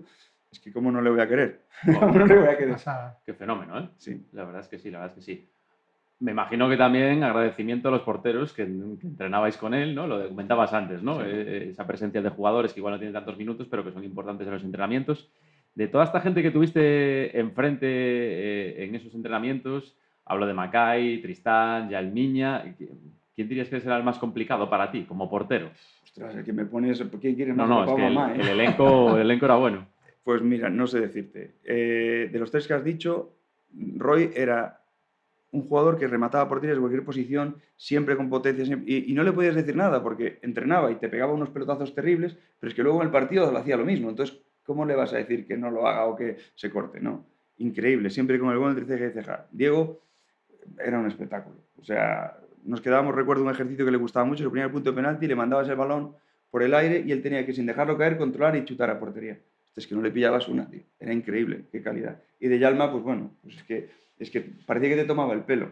S3: Es que cómo no le voy a querer. ¿Cómo no le voy a querer?
S1: Pasada.
S2: Qué fenómeno, ¿eh?
S3: Sí.
S2: La verdad es que sí, la verdad es que sí. Me imagino que también agradecimiento a los porteros que entrenabais con él, ¿no? Lo comentabas antes, ¿no?
S3: Sí.
S2: Esa presencia de jugadores que igual no tienen tantos minutos, pero que son importantes en los entrenamientos. De toda esta gente que tuviste enfrente en esos entrenamientos, hablo de Mackay, Tristán, Yalmiña, ¿quién dirías que será el más complicado para ti como portero?
S3: Ostras, el que me pones, ¿quién quieres más?
S2: No, es
S3: papá o
S2: que
S3: mamá,
S2: el elenco era bueno.
S3: Pues mira, no sé decirte. De los tres que has dicho, Roy era un jugador que remataba porterías de cualquier posición, siempre con potencia, y no le podías decir nada porque entrenaba y te pegaba unos pelotazos terribles, pero es que luego en el partido lo hacía lo mismo. Entonces, ¿cómo le vas a decir que no lo haga o que se corte? No, increíble, siempre con el gol entre ceja y ceja. Diego era un espectáculo. O sea, nos quedábamos, recuerdo un ejercicio que le gustaba mucho, se ponía el punto de penalti, le mandabas el balón por el aire y él tenía que, sin dejarlo caer, controlar y chutar a portería. Es que no le pillabas una, tío. Era increíble, qué calidad. Y de Yalma, pues bueno, pues es que parecía que te tomaba el pelo.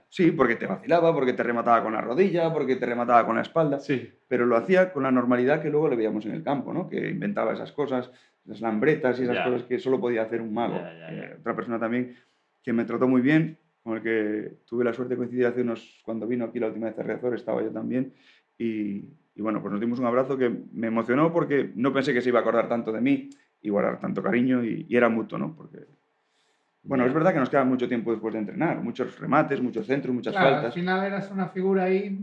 S3: Sí, porque te vacilaba, porque te remataba con la rodilla, porque te remataba con la espalda.
S2: Sí.
S3: Pero lo hacía con la normalidad que luego le veíamos en el campo, ¿no? Que inventaba esas cosas, las lambretas y esas cosas que solo podía hacer un mago. Otra persona también que me trató muy bien, con el que tuve la suerte de coincidir hace cuando vino aquí la última vez a Riazor, estaba yo también. Y bueno, pues nos dimos un abrazo que me emocionó porque no pensé que se iba a acordar tanto de mí y guardar tanto cariño y era mutuo, ¿no? Porque, bueno, es verdad que nos queda mucho tiempo después de entrenar, muchos remates, muchos centros, muchas faltas.
S1: Al final eras una figura ahí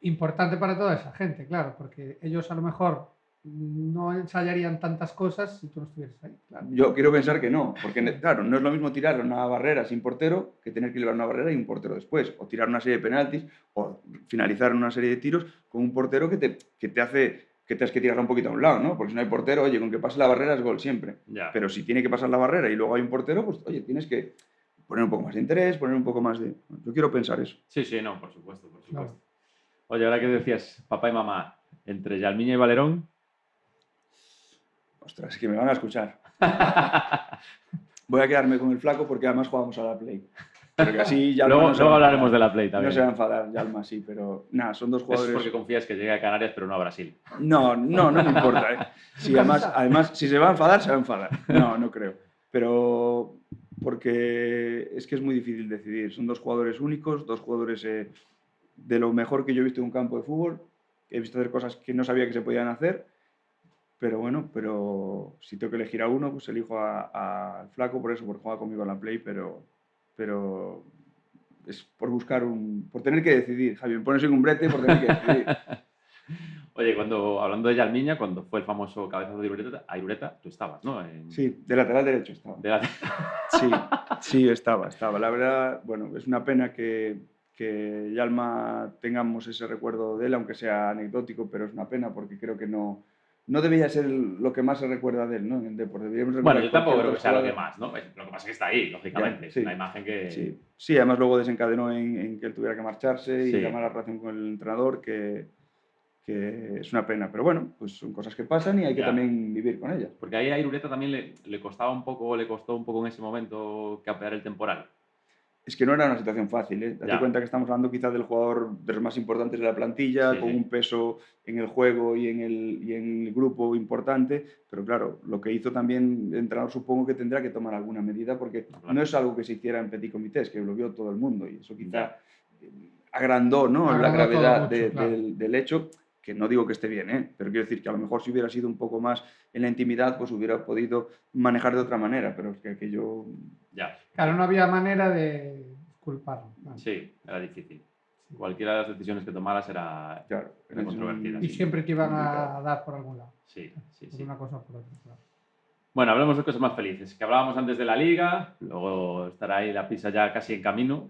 S1: importante para toda esa gente, claro, porque ellos a lo mejor no ensayarían tantas cosas si tú no estuvieras ahí. Claro.
S3: Yo quiero pensar que no, porque claro, no es lo mismo tirar una barrera sin portero que tener que llevar una barrera y un portero después, o tirar una serie de penaltis, o finalizar una serie de tiros con un portero que te hace que tengas que tirarla un poquito a un lado, ¿no? Porque si no hay portero, oye, con que pase la barrera es gol siempre.
S2: Ya.
S3: Pero si tiene que pasar la barrera y luego hay un portero, pues oye, tienes que poner un poco más de interés, poner un poco más de... Yo quiero pensar eso.
S2: Sí, sí, no, por supuesto, por supuesto.
S1: No.
S2: Oye, ahora que decías papá y mamá, entre Yalmiña y Valerón...
S3: Ostras, es que me van a escuchar. Voy a quedarme con el flaco porque además jugamos a la Play. Porque así Yalma
S2: luego hablaremos de la Play también.
S3: No se va a enfadar, Yalma sí, pero nada, son dos jugadores...
S2: Eso es porque confías que llegue a Canarias, pero no a Brasil.
S3: No me importa, ¿eh? Sí, además, si se va a enfadar, se va a enfadar. No creo. Pero porque es que es muy difícil decidir. Son dos jugadores únicos, dos jugadores de lo mejor que yo he visto en un campo de fútbol. He visto hacer cosas que no sabía que se podían hacer. Pero bueno, si tengo que elegir a uno, pues elijo al flaco por eso, por jugar conmigo en la Play, pero es por por tener que decidir, Javier, ponerse en un brete por tener que decidir.
S2: Oye, hablando de Yalmiña, cuando fue el famoso cabezazo de Irureta, tú estabas, ¿no?
S3: Sí, de lateral derecho estaba. Sí, estaba. La verdad, bueno, es una pena que Yalma tengamos ese recuerdo de él, aunque sea anecdótico, pero es una pena porque creo que no debería ser lo que más se recuerda de él, ¿no? En el deporte.
S2: Bueno, yo tampoco creo que sea lo que más, ¿no? Lo que pasa es que está ahí, lógicamente.
S3: Ya, sí.
S2: Es una imagen que...
S3: Sí, además luego desencadenó en que él tuviera que marcharse y
S2: Sí.
S3: llamar la relación con el entrenador, que es una pena. Pero bueno, pues son cosas que pasan y hay que también vivir con ellas.
S2: Porque ahí a Irureta también le costó un poco en ese momento capear el temporal.
S3: Es que no era una situación fácil, ¿eh? Date cuenta que estamos hablando quizás del jugador de los más importantes de la plantilla, con un peso en el juego y en el grupo importante, pero claro, lo que hizo también el entrenador supongo que tendrá que tomar alguna medida porque no es algo que se hiciera en petit comité, es que lo vio todo el mundo y eso quizá agrandó, ¿no? La gravedad del hecho, que no digo que esté bien, ¿eh? Pero quiero decir que a lo mejor si hubiera sido un poco más en la intimidad, pues hubiera podido manejar de otra manera, pero es que aquello...
S1: Claro, no había manera de culparlo. Claro.
S2: Sí, era difícil. Sí. Cualquiera de las decisiones que tomaras era controvertida.
S1: Y siempre te iban a dar por algún lado.
S2: Sí.
S1: Por una cosa o por otra, claro.
S2: Bueno, hablemos de cosas más felices. Que hablábamos antes de la Liga, luego estará ahí la pizza ya casi en camino.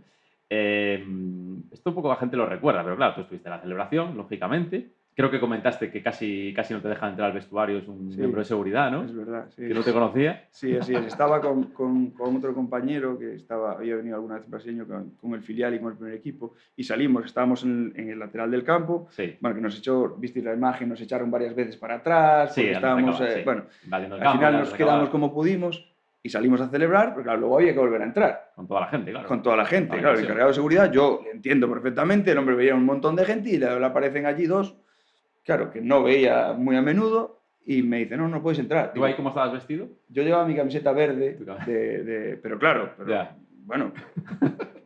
S2: Esto un poco la gente lo recuerda, pero claro, tú estuviste en la celebración, lógicamente. Creo que comentaste que casi no te dejan entrar al vestuario, es un miembro de seguridad, ¿no?
S3: Es verdad, sí.
S2: Que no te conocía.
S3: Sí, así es. Estaba con otro compañero que había venido alguna vez brasileño con el filial y con el primer equipo y estábamos en el lateral del campo.
S2: Sí.
S3: Bueno, que nos visteis la imagen, nos echaron varias veces para atrás, porque estábamos, bueno, al final nos quedamos como pudimos y salimos a celebrar, pero claro, luego había que volver a entrar.
S2: Con toda la gente, claro.
S3: Con toda la gente, claro. El encargado de seguridad, yo le entiendo perfectamente, el hombre veía un montón de gente y le aparecen allí dos, claro, que no veía muy a menudo y me dice, no puedes entrar.
S2: ¿Tú ahí cómo estabas vestido?
S3: Yo llevaba mi camiseta verde, pero claro, bueno,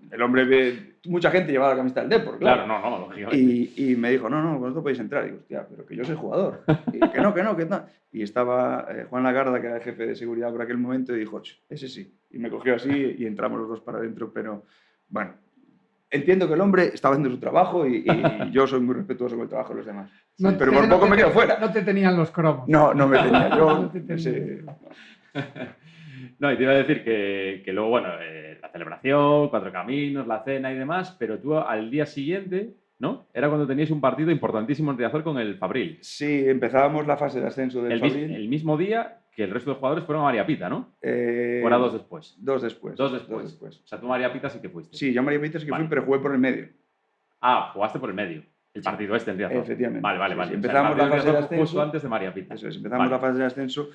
S3: el hombre ve, mucha gente llevaba la camiseta del Depor, claro.
S2: Claro, no, lógicamente.
S3: Y me dijo, no, vosotros podéis entrar. Y digo, hostia, pero que yo soy jugador. Y que no. Y estaba Juan Lagarda, que era el jefe de seguridad por aquel momento, y dijo, ese sí. Y me cogió así y entramos los dos para adentro, pero bueno. Entiendo que el hombre estaba haciendo su trabajo y yo soy muy respetuoso con el trabajo de los demás. Pero por poco me quedo fuera.
S1: No te tenían los cromos.
S3: No me tenía. Yo,
S2: No, y te iba a decir que luego, bueno, la celebración, Cuatro Caminos, la cena y demás, pero tú al día siguiente, ¿no? Era cuando teníais un partido importantísimo en Riazor con el Fabril.
S3: Sí, empezábamos la fase de ascenso del Fabril.
S2: El mismo día que el resto de jugadores fueron a María Pita, ¿no? ¿O era 2 después?
S3: 2 después.
S2: 2 después. O sea, tú a María Pita sí que fuiste.
S3: Sí, yo a María Pita sí que
S2: Vale.
S3: fui, pero jugué por el medio.
S2: Ah, jugaste por el medio. El partido este en Riazor.
S3: Efectivamente.
S2: Vale.
S3: Sí, sí.
S2: O
S3: Empezamos
S2: sea, el
S3: la fase de
S2: Riazor
S3: ascenso.
S2: justo antes de María Pita.
S3: Eso es, empezamos la fase de ascenso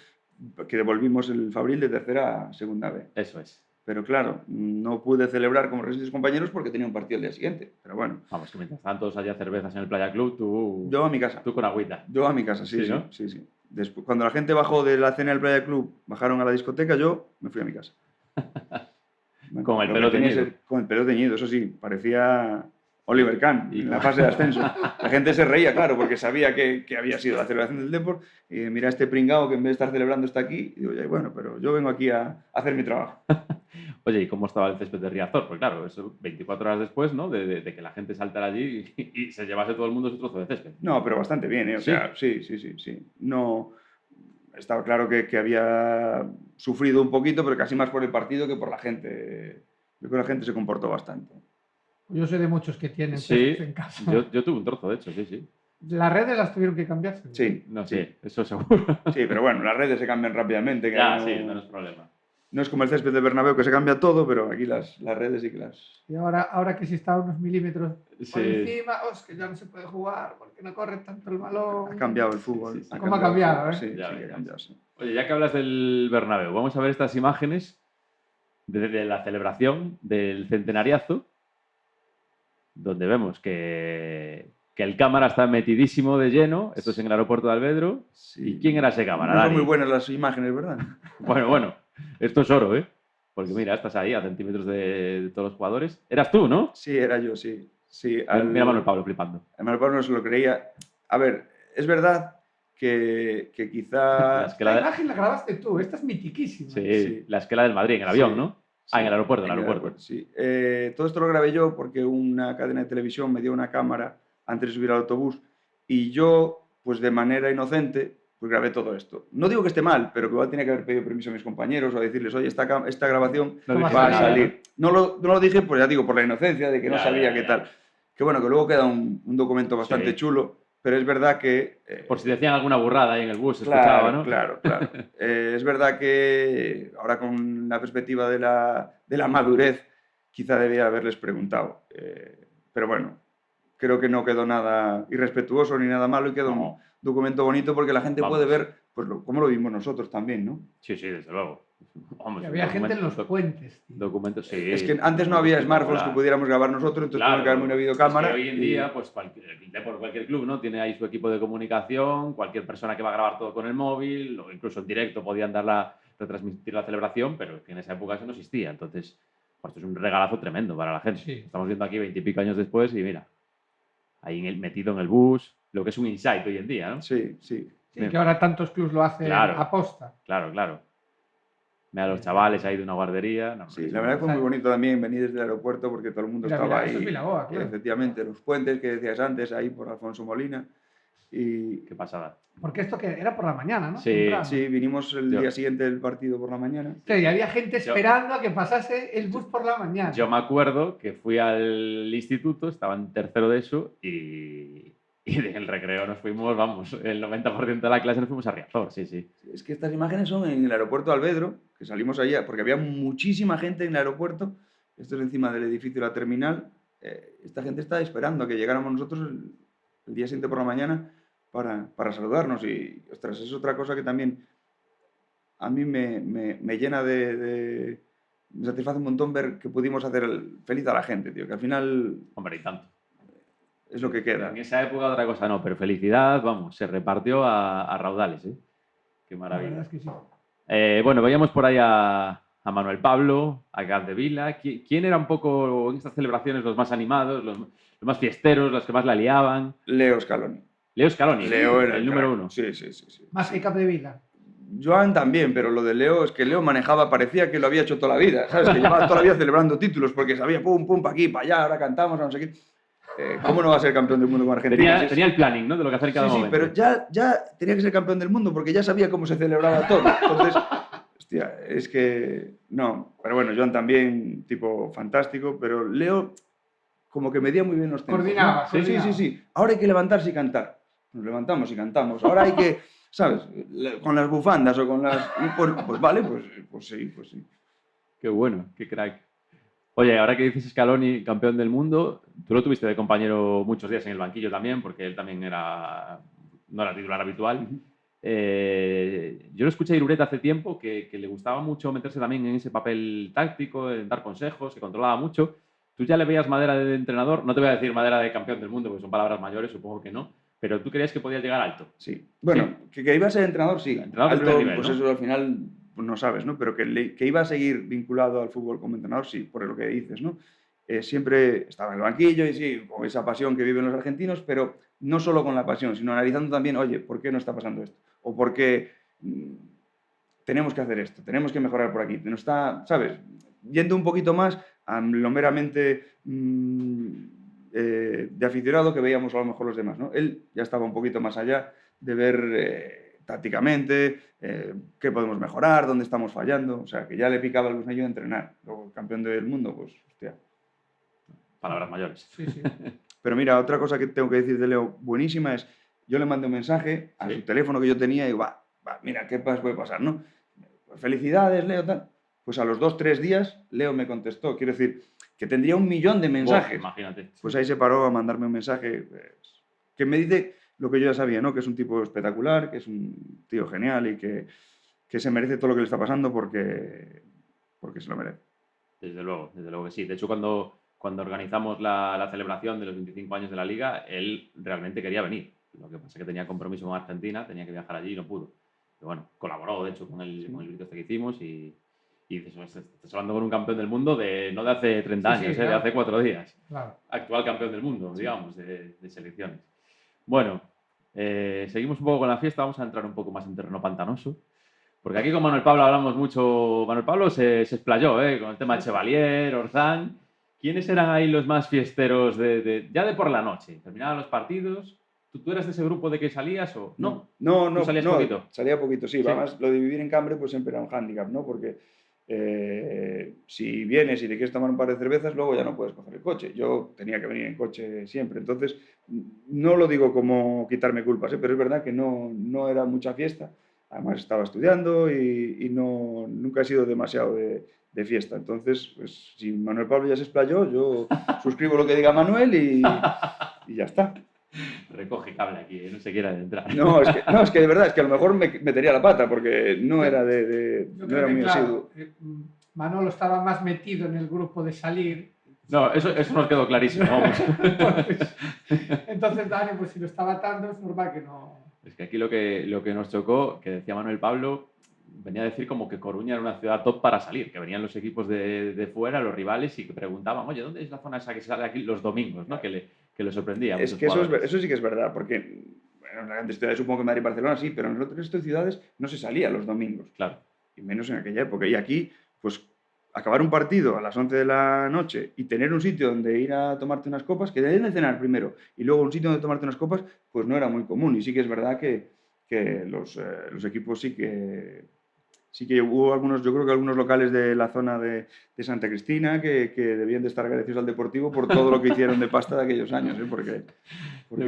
S3: que devolvimos el Fabril de tercera a segunda B.
S2: Eso es.
S3: Pero claro, no pude celebrar como restantes compañeros porque tenía un partido el día siguiente. Pero bueno.
S2: Vamos, que mientras tanto haya cervezas en el Playa Club, tú...
S3: Yo a mi casa.
S2: Tú con agüita.
S3: Yo a mi casa, sí,
S2: Sí, ¿no?
S3: sí. Después, cuando la gente bajó de la cena del Playa Club, bajaron a la discoteca, yo me fui a mi casa. Bueno,
S2: Con el
S3: lo
S2: pelo
S3: que tenía
S2: teñido.
S3: con el pelo teñido, eso sí, parecía Oliver Kahn
S2: Y
S3: en
S2: no.
S3: la fase de ascenso. La gente se reía, claro, porque sabía que había sido la celebración del Depor. Y mira este pringao que en vez de estar celebrando está aquí. Y digo, ya, bueno, pero yo vengo aquí a hacer mi trabajo.
S2: Oye, ¿y cómo estaba el césped de Riazor? Pues claro, eso 24 horas después, ¿no? De que la gente saltara allí y se llevase todo el mundo su trozo de césped.
S3: No, pero bastante bien, ¿eh? O
S2: ¿Sí?
S3: sea, sí. No, estaba claro que había sufrido un poquito, pero casi más por el partido que por la gente. Yo creo que la gente se comportó bastante.
S1: Yo sé de muchos que tienen
S2: Sí,
S1: césped en casa.
S2: yo tuve un trozo, de hecho, sí.
S1: Las redes las tuvieron que cambiar.
S3: Sí,
S2: No
S3: sí.
S2: sé, eso seguro.
S3: Sí, pero bueno, las redes se cambian rápidamente. Que
S2: Ya,
S3: no,
S2: sí, no es problema.
S3: no es como el césped de Bernabéu que se cambia todo, pero aquí las redes sí que las...
S1: Y ahora que sí está a unos milímetros por
S2: Sí.
S1: encima, es que ya no se puede jugar porque no corre tanto el balón.
S3: Ha cambiado el fútbol.
S2: Sí.
S1: ¿Cómo ha cambiado,
S3: el fútbol,
S1: eh?
S3: Sí,
S2: Ya
S3: sí que
S2: ves.
S3: ha cambiado, sí.
S2: Oye, ya que hablas del Bernabéu, vamos a ver estas imágenes de la celebración del centenariazo, donde vemos que el cámara está metidísimo de lleno. Esto es en el aeropuerto de Albedro.
S3: Sí.
S2: ¿Y quién era ese cámara,
S3: No son
S2: Dani?
S3: muy buenas las imágenes, ¿verdad?
S2: Bueno, esto es oro, ¿eh? Porque mira, estás ahí a centímetros de todos los jugadores. Eras tú, ¿no?
S3: Sí, era yo, sí.
S2: Mira a Manuel Pablo flipando.
S3: A Manuel Pablo no se lo creía. A ver, es verdad que quizá...
S2: La esquela
S1: La
S2: de-
S1: imagen la grabaste tú, esta es mitiquísima.
S2: Sí,
S3: Sí.
S2: la esquela del Madrid, en el avión,
S3: Sí.
S2: ¿no? Ah, en el aeropuerto,
S3: En el aeropuerto, sí. Todo esto lo grabé yo porque una cadena de televisión me dio una cámara antes de subir al autobús y yo, pues de manera inocente, pues grabé todo esto. No digo que esté mal, pero que igual tenía que haber pedido permiso a mis compañeros o a decirles, oye, esta grabación
S2: No
S1: dijiste
S3: va a
S1: nada,
S3: salir. No lo dije, pues ya digo, por la inocencia de que no
S2: Ya,
S3: sabía
S2: ya,
S3: qué
S2: ya.
S3: tal. Que bueno, que luego queda un documento bastante
S2: Sí.
S3: chulo, pero es verdad que...
S2: Por si decían alguna burrada ahí en el bus,
S3: Claro,
S2: escuchaba, ¿no?
S3: claro. Es verdad que ahora con la perspectiva de la madurez, quizá debía haberles preguntado. Pero bueno, creo que no quedó nada irrespetuoso ni nada malo y quedó
S2: No.
S3: un documento bonito porque la gente
S2: Vamos.
S3: puede ver pues, cómo lo vimos nosotros también, ¿no?
S2: Sí, desde luego. Vamos,
S1: Y había gente en los puentes. tío.
S2: documentos, sí.
S3: Es que antes no había smartphones que
S2: Claro.
S3: pudiéramos grabar nosotros, entonces
S2: Claro,
S3: tuvimos que haber una videocámara.
S2: es que hoy en día, pues cualquier club, ¿no? Tiene ahí su equipo de comunicación, cualquier persona que va a grabar todo con el móvil, o incluso en directo podían retransmitir la celebración, pero es que en esa época eso no existía. Entonces, pues esto es un regalazo tremendo para la gente.
S1: Sí.
S2: Estamos viendo aquí 20 y pico años después y mira, ahí metido en el bus, lo que es un insight hoy en día, ¿no?
S3: Sí.
S1: Sí, que ahora tantos clubs lo hacen
S2: Claro.
S1: a posta.
S2: Claro. Mira a los chavales ahí de una guardería. No,
S3: Sí, la verdad que fue muy bonito también venir desde el aeropuerto porque todo el mundo
S1: Mira,
S3: estaba
S1: eso es
S3: ahí.
S1: Vilaboa, claro.
S3: Efectivamente, los puentes que decías antes, ahí por Alfonso Molina. Y
S2: Qué pasada.
S1: Porque esto que era por la mañana, ¿no?
S2: Sí,
S1: Temprano.
S3: sí, vinimos el
S2: Yo-
S3: día siguiente del partido por la mañana.
S1: Sí, y había gente
S2: Yo-
S1: esperando a que pasase el bus por la mañana.
S2: Yo me acuerdo que fui al instituto, estaba en tercero de eso y en el recreo nos fuimos, vamos, el 90% de la clase nos fuimos a Riazor, sí.
S3: Es que estas imágenes son en el aeropuerto de Albedro, que salimos allá, porque había muchísima gente en el aeropuerto. Esto es encima del edificio de la terminal. Esta gente estaba esperando a que llegáramos nosotros el día siguiente por la mañana para saludarnos. Y, ostras, es otra cosa que también a mí me llena de... Me satisface un montón ver que pudimos hacer feliz a la gente, tío, que al final
S2: Hombre, y tanto.
S3: es lo que queda.
S2: En esa época otra cosa no, pero felicidad, vamos, se repartió a raudales, ¿eh? Qué
S1: La
S2: maravilla.
S1: verdad es que sí.
S2: Bueno, veíamos por ahí a Manuel Pablo, a Capdevila. ¿Quién era un poco en estas celebraciones los más animados, los más fiesteros, los que más la liaban?
S3: Leo Scaloni.
S2: Leo Scaloni,
S3: Leo era
S2: el número uno.
S3: Sí.
S1: Más que Capdevila.
S3: Joan también, pero lo de Leo es que Leo manejaba, parecía que lo había hecho toda la vida, ¿sabes? Que llevaba toda la vida celebrando títulos porque sabía pum, pa' aquí, pa' allá, ahora cantamos, no sé qué. ¿Cómo no va a ser campeón del mundo con Argentina?
S2: Tenía el planning, ¿no? De lo que hacer en cada
S3: Sí,
S2: momento.
S3: pero ya tenía que ser campeón del mundo porque ya sabía cómo se celebraba todo. Entonces, Hostia, es que no, pero bueno, Joan también, tipo fantástico, pero Leo como que medía muy bien los tiempos,
S1: Coordinaba,
S3: ¿no? Sí, sí,
S1: coordinaba.
S3: sí, sí. Ahora hay que levantarse y cantar. Nos levantamos y cantamos. Ahora hay que, ¿sabes? Con las bufandas o con las... Pues vale, pues sí, pues sí.
S2: Qué bueno, qué crack. Oye, ahora que dices Scaloni, campeón del mundo, tú lo tuviste de compañero muchos días en el banquillo también, porque él también no era titular habitual.
S3: Ujú.
S2: Yo lo escuché a Irureta hace tiempo, que le gustaba mucho meterse también en ese papel táctico, en dar consejos, que controlaba mucho. Tú ya le veías madera de entrenador, no te voy a decir madera de campeón del mundo, porque son palabras mayores, supongo que no, pero tú creías que podías llegar alto.
S3: Sí. Bueno,
S2: Sí.
S3: que iba a ser entrenador, sí.
S2: Entrenador de primer
S3: Alto,
S2: nivel,
S3: pues
S2: ¿no?
S3: eso al final pues no sabes, ¿no? Pero que iba a seguir vinculado al fútbol como entrenador, sí, por lo que dices, ¿no? Siempre estaba en el banquillo y sí, con esa pasión que viven los argentinos, pero no solo con la pasión, sino analizando también, oye, ¿por qué no está pasando esto? O por qué tenemos que hacer esto, tenemos que mejorar por aquí. No está, ¿sabes? Yendo un poquito más a lo meramente de aficionado que veíamos a lo mejor los demás, ¿no? Él ya estaba un poquito más allá de ver tácticamente qué podemos mejorar, dónde estamos fallando, o sea, que ya le picaba el gusanillo de entrenar. Luego, el campeón del mundo, pues, hostia.
S2: Palabras mayores.
S1: Sí, sí.
S3: Pero mira, otra cosa que tengo que decir de Leo buenísima es, yo le mandé un mensaje a
S2: Sí.
S3: su teléfono que yo tenía y digo, mira, ¿qué puede pasar, no? Felicidades, Leo, tal. Pues a los 2, 3 días, Leo me contestó. Quiero decir, que tendría 1 millón de mensajes.
S2: Imagínate.
S3: Pues ahí se paró a mandarme un mensaje pues, que me dice lo que yo ya sabía, ¿no? Que es un tipo espectacular, que es un tío genial y que se merece todo lo que le está pasando porque se lo merece.
S2: Desde luego que sí. De hecho, cuando organizamos la celebración de los 25 años de la Liga, él realmente quería venir. Lo que pasa es que tenía compromiso con Argentina, tenía que viajar allí y no pudo. Pero bueno, colaboró, de hecho, con el grito este que hicimos y dices, estás hablando con un campeón del mundo no de hace 30
S1: Sí,
S2: años,
S1: claro.
S2: de hace 4 días.
S1: Claro.
S2: Actual campeón del mundo, digamos, de selecciones. Bueno, seguimos un poco con la fiesta, vamos a entrar un poco más en terreno pantanoso. Porque aquí con Manuel Pablo hablamos mucho. Manuel Pablo se explayó con el tema de Chevalier, Orzán. ¿Quiénes eran ahí los más fiesteros ya de por la noche? Terminaban los partidos. ¿Tú eras de ese grupo de que salías o no?
S3: No,
S2: ¿Tú salías
S3: no,
S2: poquito?
S3: salía poquito, sí.
S2: Sí.
S3: Además, lo de vivir en Cambre pues siempre era un hándicap, ¿no? Porque si vienes y te quieres tomar un par de cervezas, luego ya no puedes coger el coche. Yo tenía que venir en coche siempre. Entonces, no lo digo como quitarme culpas, pero es verdad que no era mucha fiesta. Además, estaba estudiando y nunca he sido demasiado de fiesta. Entonces, pues si Manuel Pablo ya se explayó, yo suscribo lo que diga Manuel y ya está.
S2: Recoge cable aquí, no se quiere adentrar.
S3: No, es que de verdad, es que a lo mejor me metería la pata porque no era
S1: Yo
S3: no
S1: creo
S3: era
S1: que,
S3: muy
S1: claro,
S3: asiduo.
S1: Manolo estaba más metido en el grupo de salir.
S2: No, eso nos quedó clarísimo, vamos.
S1: Entonces, Dani, pues si lo estaba atando, es normal que no.
S2: Es que aquí lo que nos chocó, que decía Manuel Pablo, venía a decir como que Coruña era una ciudad top para salir, que venían los equipos de fuera, los rivales, y que preguntaban, oye, ¿dónde es la zona esa que sale aquí los domingos? ¿No? Que le sorprendía. A
S3: Es
S2: muchos
S3: que
S2: jugadores.
S3: eso sí que es verdad, porque bueno, en las grandes ciudades, supongo que Madrid y Barcelona sí, pero en el resto de ciudades no se salía los domingos.
S2: Claro.
S3: Y menos en aquella época. Y aquí, pues, acabar un partido a las 11 de la noche y tener un sitio donde ir a tomarte unas copas, que deben de cenar primero, y luego un sitio donde tomarte unas copas, pues no era muy común. Y sí que es verdad que los equipos sí que hubo algunos, yo creo que algunos locales de la zona de Santa Cristina que debían de estar agradecidos al Deportivo por todo lo que hicieron de pasta de aquellos años, porque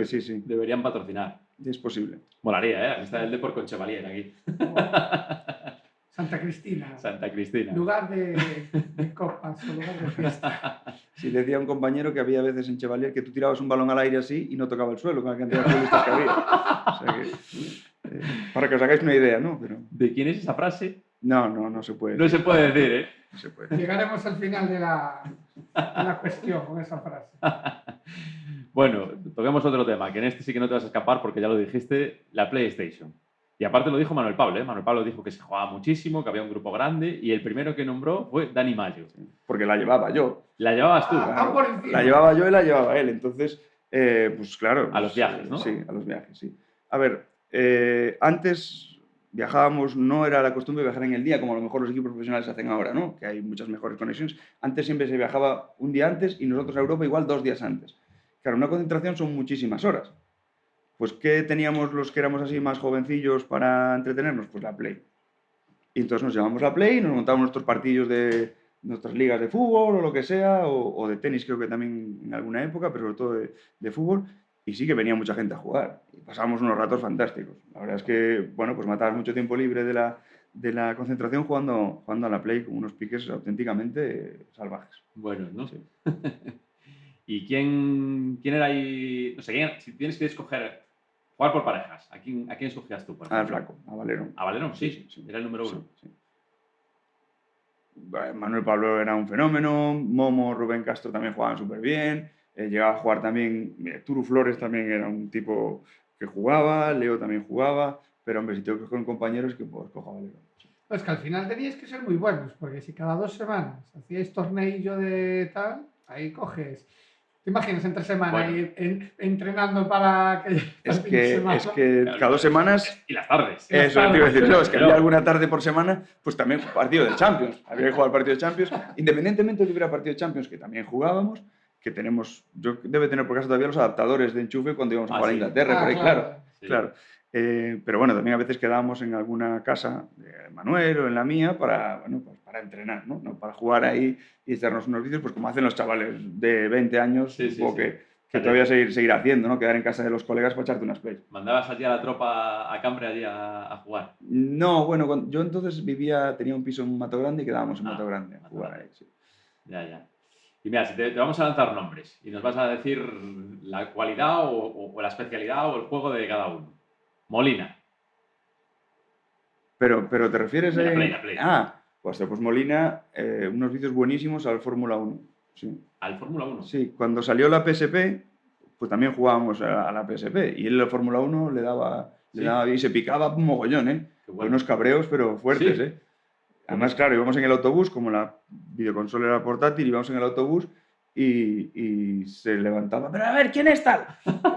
S3: sí,
S2: Deberían patrocinar.
S3: es posible.
S2: Molaría, ¿eh? Está el Depor con Chevalier aquí.
S1: Santa Cristina.
S2: Santa Cristina.
S1: Lugar de copas o lugar de fiesta.
S3: Sí, decía un compañero que había veces en Chevalier que tú tirabas un balón al aire así y no tocaba el suelo con la cantidad de futbolistas que había. O sea que, para que os hagáis una idea, ¿no? Pero
S2: ¿De quién es esa frase?
S3: no se puede.
S2: No se puede decir, ¿eh?
S3: No se puede.
S1: Llegaremos al final de la cuestión con esa frase.
S2: Bueno, toquemos otro tema, que en este sí que no te vas a escapar porque ya lo dijiste, la PlayStation. Y aparte lo dijo Manuel Pablo, ¿eh? Manuel Pablo dijo que se jugaba muchísimo, que había un grupo grande y el primero que nombró fue Dani Mayo.
S3: Porque la llevaba yo.
S2: ¿La llevabas tú?
S1: Ah, por encima.
S3: La llevaba yo y la llevaba él. Entonces, pues claro.
S2: A los viajes, ¿no?
S3: Sí, a los viajes, sí. A ver, antes viajábamos, no era la costumbre viajar en el día, como a lo mejor los equipos profesionales hacen ahora, ¿no? Que hay muchas mejores conexiones. Antes siempre se viajaba un día antes y nosotros a Europa igual 2 días antes. Claro, una concentración son muchísimas horas. Pues, ¿qué teníamos los que éramos así más jovencillos para entretenernos? Pues la Play. Y entonces nos llevamos la Play, nos montamos nuestros partidos de nuestras ligas de fútbol o lo que sea, o de tenis creo que también en alguna época, pero sobre todo de fútbol. Y sí que venía mucha gente a jugar. Y pasábamos unos ratos fantásticos. La verdad es que, bueno, pues matabas mucho tiempo libre de la concentración jugando a la Play con unos piques auténticamente salvajes.
S2: Bueno, ¿no?
S3: Sí.
S2: ¿Y quién era ahí? No sé, si tienes que escoger jugar por parejas, ¿a quién escogías tú? Por
S3: Al
S2: ejemplo?
S3: Flaco, a Valerón.
S2: ¿A Valerón? Sí,
S3: Sí, sí,
S2: era el número 1.
S3: Sí, sí. Manuel Pablo era un fenómeno, Momo, Rubén Castro también jugaban súper bien, llegaba a jugar también, Turu Flores también era un tipo que jugaba, Leo también jugaba, pero hombre, si tengo que coger un compañero es que pues cojo a Valerón.
S1: Pues que al final teníais que ser muy buenos, porque si cada 2 semanas hacíais torneillo de tal, ahí coges. ¿Te imaginas entre semana
S2: Bueno.
S1: ir entrenando para que
S3: Es que cada 2 semanas...
S2: Y las tardes.
S3: Eso te iba a decir yo, es que
S2: Pero-
S3: había alguna tarde por semana, pues también partido de Champions. Había que jugar partido de Champions. Independientemente de que hubiera partido de Champions, que también jugábamos, que tenemos, yo debe tener por casa todavía los adaptadores de enchufe cuando íbamos a jugar a
S2: sí.
S3: Inglaterra, por ahí, claro.
S2: Sí.
S3: Claro. Pero bueno, también a veces quedábamos en alguna casa de Manuel o en la mía para, bueno, pues para entrenar, ¿no? No para jugar ahí y echarnos unos vicios, pues como hacen los chavales de 20 años,
S2: Sí, sí,
S3: supongo
S2: sí.
S3: que todavía seguir haciendo, ¿no? Quedar en casa de los colegas para echarte unas plays.
S2: ¿Mandabas allí a la tropa a Cambre allí a jugar?
S3: No, bueno, yo entonces tenía un piso en Mato Grande y quedábamos en Mato Grande a
S2: Mato
S3: jugar
S2: Grande.
S3: ahí, sí.
S2: Ya. Y mira, si te vamos a lanzar nombres y nos vas a decir la cualidad o la especialidad o el juego de cada uno. Molina.
S3: Pero te refieres
S2: De la
S3: a...
S2: Play, la Play.
S3: Pues Molina, unos vídeos buenísimos al Fórmula 1. Sí.
S2: Al Fórmula 1.
S3: Sí, cuando salió la PSP, pues también jugábamos a la PSP. Y él la Fórmula 1 le daba y se picaba un mogollón, ¿eh?
S2: Qué
S3: Con
S2: bueno.
S3: unos cabreos, pero fuertes,
S2: Sí.
S3: ¿eh? Además, claro, íbamos en el autobús, como la videoconsola era portátil, íbamos en el autobús y se levantaba, pero a ver, ¿quién es tal?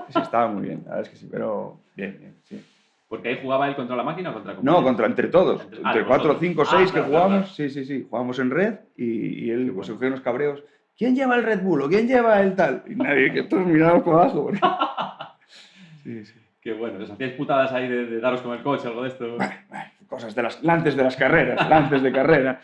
S3: Sí, estaba muy bien, la verdad es que sí, pero bien, sí.
S2: Porque ahí jugaba él contra la máquina o contra
S3: No, entre todos, entre 4,
S2: vosotros.
S3: 5, 6 que
S2: claro,
S3: jugábamos,
S2: claro.
S3: sí, jugábamos en red y él
S2: Qué
S3: pues, se
S2: bueno.
S3: cogía unos cabreos. ¿Quién lleva el Red Bull o quién lleva el tal? Y nadie, que todos mirábamos por abajo. Porque... Sí.
S2: Qué bueno. ¿Os hacíais putadas ahí de daros con el coche o algo de esto?
S3: Cosas lances de las carreras, lances de carrera.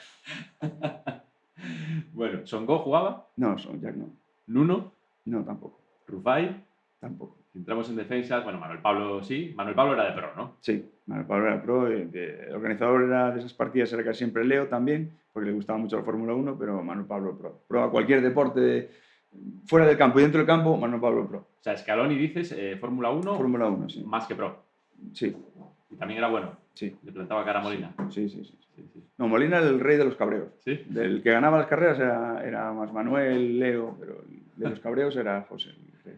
S2: Bueno, ¿Songo jugaba?
S3: No, Jack no.
S2: ¿Nuno?
S3: No, tampoco.
S2: ¿Rufai?
S3: Tampoco.
S2: Si entramos en defensas, bueno, Manuel Pablo sí. Manuel Pablo era de pro, ¿no?
S3: Sí, Manuel Pablo era pro, el organizador era de esas partidas era casi siempre Leo también, porque le gustaba mucho la Fórmula 1, pero Manuel Pablo pro. Pro a cualquier deporte, fuera del campo y dentro del campo, Manuel Pablo pro.
S2: O sea, Scaloni dices Fórmula 1
S3: Fórmula 1, sí.
S2: más que pro.
S3: Sí,
S2: Y también era bueno.
S3: sí.
S2: Le plantaba cara a Molina.
S3: Sí.
S2: Sí, sí.
S3: No, Molina era el rey de los cabreos.
S2: ¿Sí?
S3: Del que ganaba las carreras era más Manuel, Leo, pero el de los cabreos era José. el rey.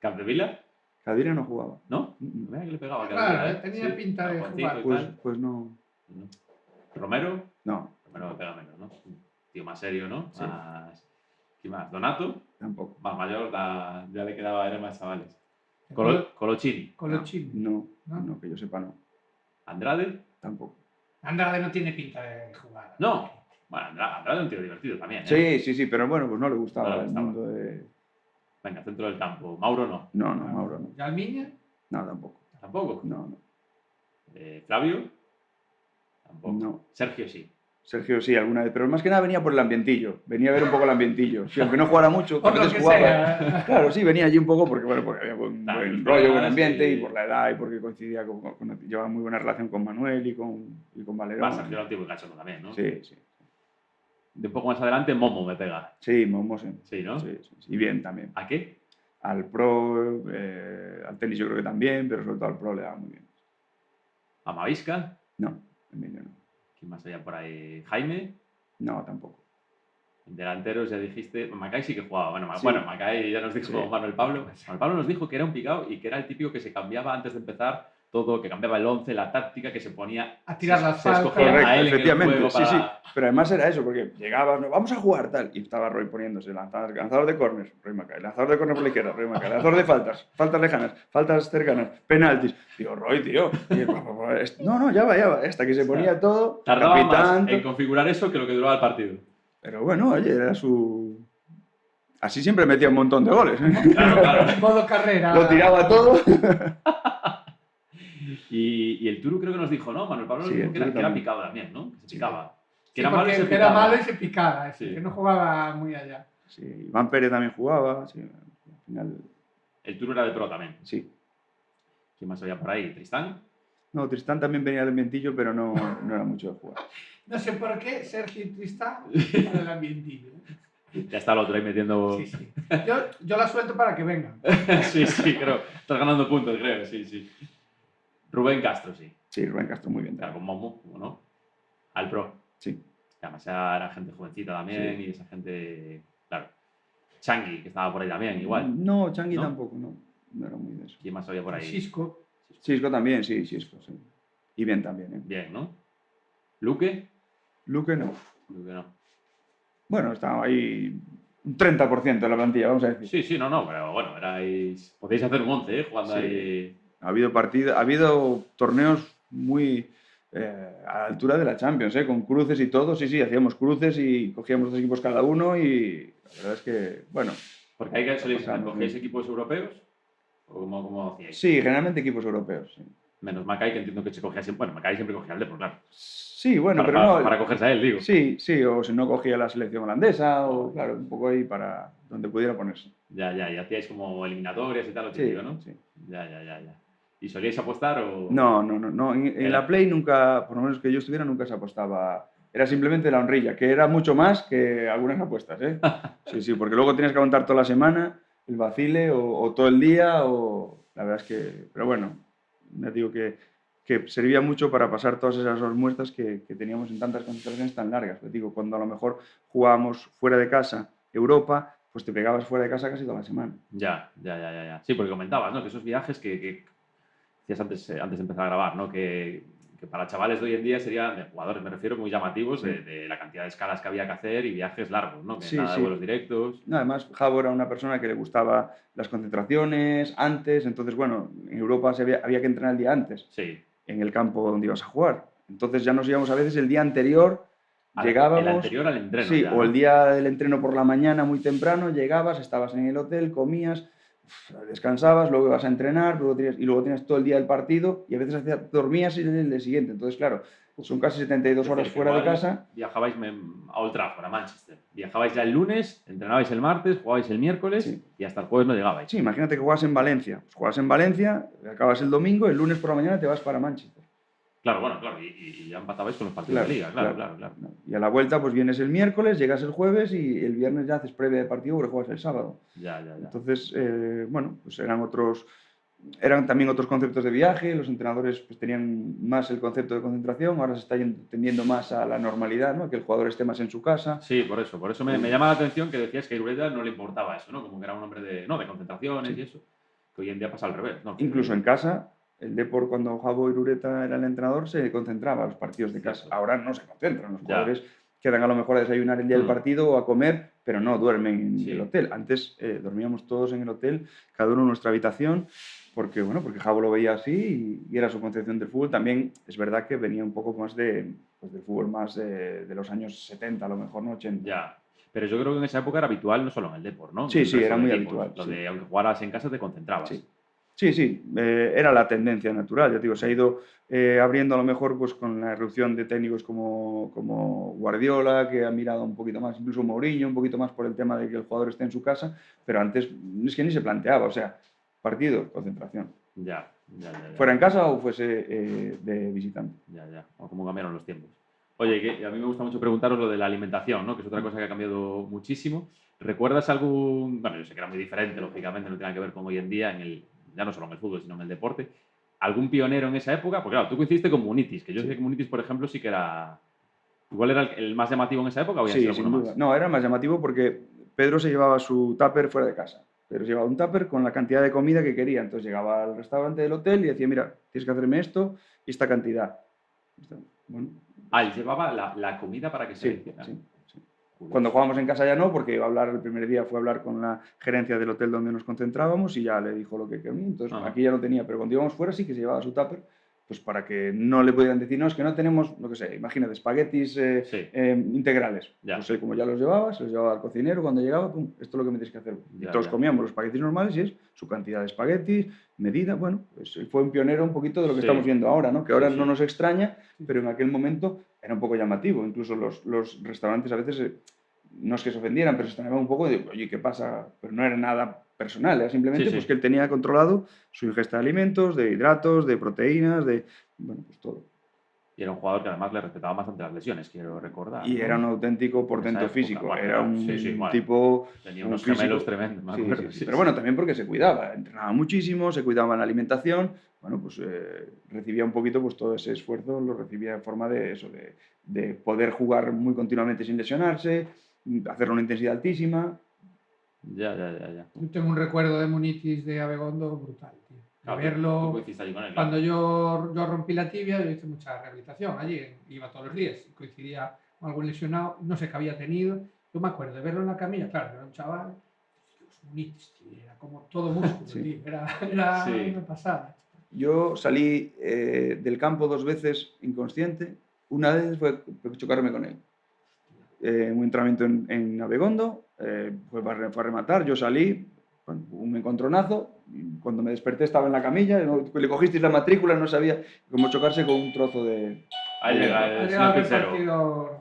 S2: ¿Capdevila?
S3: Cadira no jugaba.
S2: ¿No?
S3: Mm,
S2: Mira que le pegaba a
S1: Claro,
S2: Capdevila,
S1: tenía pinta de
S2: Juancito
S1: jugar.
S2: y
S3: Pues,
S2: tal.
S3: pues no.
S2: ¿Romero?
S3: No,
S2: Romero pega menos, ¿no? Un tío más serio, ¿no?
S3: Sí.
S2: Más... ¿Quién más? ¿Donato?
S3: tampoco.
S2: Más mayor, ya le quedaba, eran más chavales.
S1: Colo-
S2: Colochini.
S1: Colochini.
S3: No,
S1: ¿No?
S3: no, que yo sepa no.
S2: ¿Andrade?
S3: Tampoco.
S1: Andrade no tiene pinta de jugar.
S2: No. Bueno, Andrade es un tío divertido también,
S3: Sí, pero bueno, pues no le gustaba
S2: No le
S3: el
S2: gustaba.
S3: mundo de...
S2: Venga, centro del campo. Mauro no.
S3: No, Mauro no.
S1: ¿Yalmiña?
S3: No, tampoco.
S2: Tampoco.
S3: No.
S2: Flavio. Tampoco.
S3: No.
S2: Sergio sí.
S3: Sergio sí, alguna vez, pero más que nada venía por el ambientillo. Venía a ver un poco el ambientillo. Sí, aunque no jugara mucho, que a
S1: Otro
S3: veces
S1: que
S3: jugaba.
S1: sea.
S3: Claro, sí, venía allí un poco porque había buen
S2: Claro,
S3: rollo,
S2: claro,
S3: buen ambiente
S2: sí.
S3: y por la edad y porque coincidía llevaba muy buena relación con Manuel y con Valerón.
S2: Más Sergio era un tipo cachondo también, ¿no?
S3: Sí.
S2: De un poco más adelante, Momo me pega.
S3: Sí, Momo sí.
S2: Sí, ¿no?
S3: Sí. Y bien también.
S2: ¿A qué?
S3: Al pro, al tenis yo creo que también, pero sobre todo al pro le daba muy bien.
S2: ¿A Mavisca?
S3: No, Emilio no.
S2: ¿Quién más había por ahí? ¿Jaime?
S3: No, tampoco.
S2: Delanteros, ya dijiste. Macay sí que jugaba. Bueno,
S3: Sí.
S2: Macay ya nos dijo
S3: Sí.
S2: Manuel Pablo. Manuel Pablo nos dijo que era un picado y que era el típico que se cambiaba antes de empezar todo, que cambiaba el 11, la táctica, que se ponía
S1: A tirar las
S2: se escogía
S1: faltas.
S3: Correcto,
S2: a él en el
S3: efectivamente,
S2: juego
S3: sí.
S2: para-
S3: Pero además era eso, porque llegabas, no, vamos a jugar tal, y estaba Roy poniéndose, lanzador de corners, Roy Macay, lanzador de corner por la izquierda, Roy Macay, lanzador de faltas lejanas, faltas cercanas, penaltis. Digo, Roy, tío, y no, ya va, hasta que se ponía todo,
S2: Tardaba
S3: capitán,
S2: más en configurar eso que lo que duraba el partido.
S3: pero bueno, oye, era su... Así siempre metía un montón de goles.
S2: Claro.
S1: Modo carrera.
S3: Lo tiraba todo.
S2: Y el Turu creo que nos dijo, ¿no? Manuel Pablo nos
S3: Sí,
S2: dijo
S3: el
S2: que era,
S3: Turu
S2: que era
S3: también.
S2: picado también, ¿no? Que se
S3: Sí.
S2: picaba. Que
S1: Sí,
S2: era malo y
S1: porque
S2: se
S1: era
S2: picaba.
S1: malo y se picaba,
S2: Sí.
S1: que no jugaba muy allá.
S3: Sí, Iván Pérez también jugaba, sí, al final,
S2: El Turu era de pro también.
S3: sí.
S2: ¿Quién más había por ahí? ¿Tristán?
S3: No, Tristán también venía del ambientillo, pero no era mucho de jugar.
S1: No sé por qué Sergio y Tristán para el ambientillo.
S2: Ya está el otro ahí metiendo...
S1: Sí, sí. Yo la suelto para que vengan.
S2: sí, creo. Estás ganando puntos, creo, sí. Rubén Castro, sí.
S3: Sí, Rubén Castro muy bien.
S2: Claro,
S3: También.
S2: con Momo, ¿no? Al pro.
S3: Sí.
S2: Además era gente jovencita también
S3: Sí.
S2: y esa gente... Claro. Changui, que estaba por ahí también, igual.
S3: No, Changi
S2: ¿No?
S3: tampoco, no era muy de eso.
S2: ¿Quién más había por ahí?
S1: Xisco.
S3: Cisco también, sí, Cisco, sí. Y bien también, ¿eh?
S2: Bien, ¿no? ¿Luque?
S3: Luque no.
S2: Luque no.
S3: Bueno, estaba ahí un 30% de la plantilla, vamos a decir.
S2: Sí, no, pero bueno, erais... Podéis hacer un 11, ¿eh? Jugando
S3: Sí.
S2: ahí...
S3: Ha habido torneos muy a la altura de la Champions, con cruces y todo. Sí, hacíamos cruces y cogíamos 2 equipos cada uno y la verdad es que, bueno.
S2: Porque hay que soléis
S3: pasamos
S2: ¿cogéis
S3: bien.
S2: equipos europeos? ¿O cómo hacíais?
S3: Sí, generalmente equipos europeos. Sí,
S2: Menos Macay, que entiendo que se cogía siempre... Bueno, Macay siempre cogía al Depor, claro.
S3: sí bueno,
S2: Para,
S3: pero no.
S2: para cogerse a él, digo.
S3: Sí, o si no cogía la selección holandesa o, claro, un poco ahí para donde pudiera ponerse.
S2: Ya, y hacíais como eliminatorias y tal, lo
S3: Sí,
S2: típico, ¿no?
S3: sí.
S2: Ya. ¿Y solíais apostar o...?
S3: No. En
S2: Era-
S3: la Play nunca, por lo menos que yo estuviera, nunca se apostaba. Era simplemente la honrilla, que era mucho más que algunas apuestas, ¿eh? Sí, porque luego tienes que aguantar toda la semana el vacile o todo el día o... La verdad es que... Pero bueno, ya digo que servía mucho para pasar todas esas horas muertas que teníamos en tantas concentraciones tan largas. Pues digo, cuando a lo mejor jugábamos fuera de casa Europa, pues te pegabas fuera de casa casi toda la semana.
S2: Ya. Sí, porque comentabas, ¿no? Que esos viajes que decías antes de empezar a grabar, ¿no? Que para chavales de hoy en día serían, de jugadores me refiero, muy llamativos
S3: Sí.
S2: de la cantidad de escalas que había que hacer y viajes largos, ¿no? Que
S3: Sí,
S2: nada de
S3: sí.
S2: vuelos directos.
S3: No, además, Javo era una persona que le gustaba las concentraciones antes, entonces, bueno, en Europa había que entrenar el día antes,
S2: Sí.
S3: en el campo donde ibas a jugar. Entonces ya nos íbamos a veces el día anterior, llegábamos...
S2: El anterior al entreno.
S3: Sí,
S2: ya,
S3: o
S2: ¿no?
S3: el día del entreno por la mañana muy temprano, llegabas, estabas en el hotel, comías, descansabas, luego ibas a entrenar, y luego tenías todo el día del partido y a veces dormías el día siguiente. Entonces, claro, son casi 72
S2: Es
S3: horas
S2: decir, que
S3: fuera de
S2: igual
S3: casa.
S2: Viajabais a Old Trafford, a Manchester. Viajabais ya el lunes, entrenabais el martes, jugabais el miércoles
S3: Sí.
S2: y hasta el jueves no llegabais.
S3: Sí, imagínate que juegas en Valencia. Pues juegas en Valencia, acabas el domingo, el lunes por la mañana te vas para Manchester.
S2: Claro, y ya empatabais con los partidos de liga, claro.
S3: Y a la vuelta, pues vienes el miércoles, llegas el jueves y el viernes ya haces previa de partido porque juegas el sábado.
S2: Ya.
S3: Entonces, bueno, pues eran también otros conceptos de viaje, los entrenadores pues tenían más el concepto de concentración, ahora se está tendiendo más a la normalidad, ¿no? Que el jugador esté más en su casa.
S2: Sí, por eso me llama la atención que decías que a Irureta no le importaba eso, ¿no? Como que era un hombre de concentraciones y eso, que hoy en día pasa al revés, ¿no?
S3: Incluso en casa, el Depor, cuando Javo Irureta era el entrenador, se concentraba a los partidos de casa. Ahora no se concentran, los jugadores quedan a lo mejor a desayunar el día del partido o a comer, pero no duermen en el hotel. Antes dormíamos todos en el hotel, cada uno en nuestra habitación, porque Javo lo veía así y era su concepción del fútbol. También es verdad que venía un poco más del fútbol más de los años 70, a lo mejor, no 80.
S2: Ya. Pero yo creo que en esa época era habitual, no solo en el Depor, ¿no?
S3: Sí, era muy habitual.
S2: Lo de, aunque jugaras en casa, te concentrabas.
S3: Sí, era la tendencia natural, ya te digo, se ha ido abriendo a lo mejor pues con la irrupción de técnicos como Guardiola, que ha mirado un poquito más, incluso Mourinho, un poquito más por el tema de que el jugador esté en su casa, pero antes es que ni se planteaba, o sea, partido, concentración.
S2: Ya.
S3: Fuera en casa o fuese de visitante.
S2: Ya, o cómo cambiaron los tiempos. Oye, que a mí me gusta mucho preguntaros lo de la alimentación, ¿no? Que es otra cosa que ha cambiado muchísimo. ¿Recuerdas algún...? Bueno, yo sé que era muy diferente, lógicamente, no tiene que ver con hoy en día, ya no solo en el fútbol, sino en el deporte. ¿Algún pionero en esa época? Porque claro, tú coincidiste con Munitis, que yo sé que Munitis, por ejemplo, sí que era... ¿Igual era el más llamativo en esa época o había sido alguno más?
S3: No, era más llamativo porque Pedro se llevaba su tupper fuera de casa. Pedro se llevaba un tupper con la cantidad de comida que quería. Entonces llegaba al restaurante del hotel y decía, mira, tienes que hacerme esto y esta cantidad. Bueno,
S2: él llevaba la comida para que se hiciera.
S3: Sí. Cuando jugábamos en casa ya no, porque iba a hablar el primer día, fue a hablar con la gerencia del hotel donde nos concentrábamos y ya le dijo lo que quería. Entonces aquí ya no tenía, pero cuando íbamos fuera sí que se llevaba su tupper pues para que no le pudieran decir, no, es que no tenemos, lo que sé, imagínate, espaguetis integrales.
S2: Ya.
S3: Pues él, como ya los llevaba, se los llevaba al cocinero cuando llegaba, pum, esto es lo que me tienes que hacer. Y
S2: Ya,
S3: todos
S2: ya.
S3: comíamos los espaguetis normales y es su cantidad de espaguetis, medida, bueno, pues él fue un pionero un poquito de lo que
S2: Sí.
S3: estamos viendo ahora, ¿no? Que ahora
S2: Sí,
S3: no
S2: sí.
S3: nos extraña, pero en aquel momento era un poco llamativo. Incluso los restaurantes a veces, no es que se ofendieran, pero se extrañaban un poco de, oye, ¿qué pasa? Pero no era nada personal, era simplemente
S2: Sí, sí.
S3: pues que él tenía controlado su ingesta de alimentos, de hidratos, de proteínas, de, bueno, pues todo.
S2: Y era un jugador que además le respetaba bastante las lesiones, quiero recordar.
S3: Y
S2: ¿no?
S3: era un auténtico
S2: En
S3: portento
S2: esa época,
S3: físico,
S2: bueno,
S3: era un
S2: sí, bueno,
S3: tipo...
S2: tenía
S3: un
S2: unos
S3: físico.
S2: gemelos tremendos, me
S3: Sí,
S2: acuerdo.
S3: sí, sí.
S2: Sí,
S3: Pero
S2: sí.
S3: bueno, también porque se cuidaba, entrenaba muchísimo, se cuidaba en la alimentación, bueno, pues recibía un poquito, pues todo ese esfuerzo lo recibía en forma de eso, de poder jugar muy continuamente sin lesionarse, hacerlo a una intensidad altísima.
S2: Ya.
S1: Yo tengo un recuerdo de Munitis de Abegondo brutal, tío. De
S2: Claro,
S1: verlo.
S2: tú coincidiste allí con él,
S1: Cuando
S2: claro.
S1: yo rompí la tibia, yo hice mucha rehabilitación allí, iba todos los días, y coincidía con algún lesionado, no sé qué había tenido. Yo me acuerdo de verlo en la camilla, claro, era un chaval, Dios, Munitis, tío, era como todo músculo,
S3: Sí.
S1: tío, era
S2: Sí.
S1: una pasada.
S3: Yo salí del campo 2 veces inconsciente, una vez fue chocarme con él. Un entrenamiento en Abegondo, fue para rematar, yo salí, bueno, un encontronazo, y cuando me desperté estaba en la camilla, le cogisteis la matrícula, no sabía cómo chocarse con un trozo de...
S2: Ahí llega el
S1: Ha
S2: señor
S1: llegado el
S2: Pizzero.
S1: partido,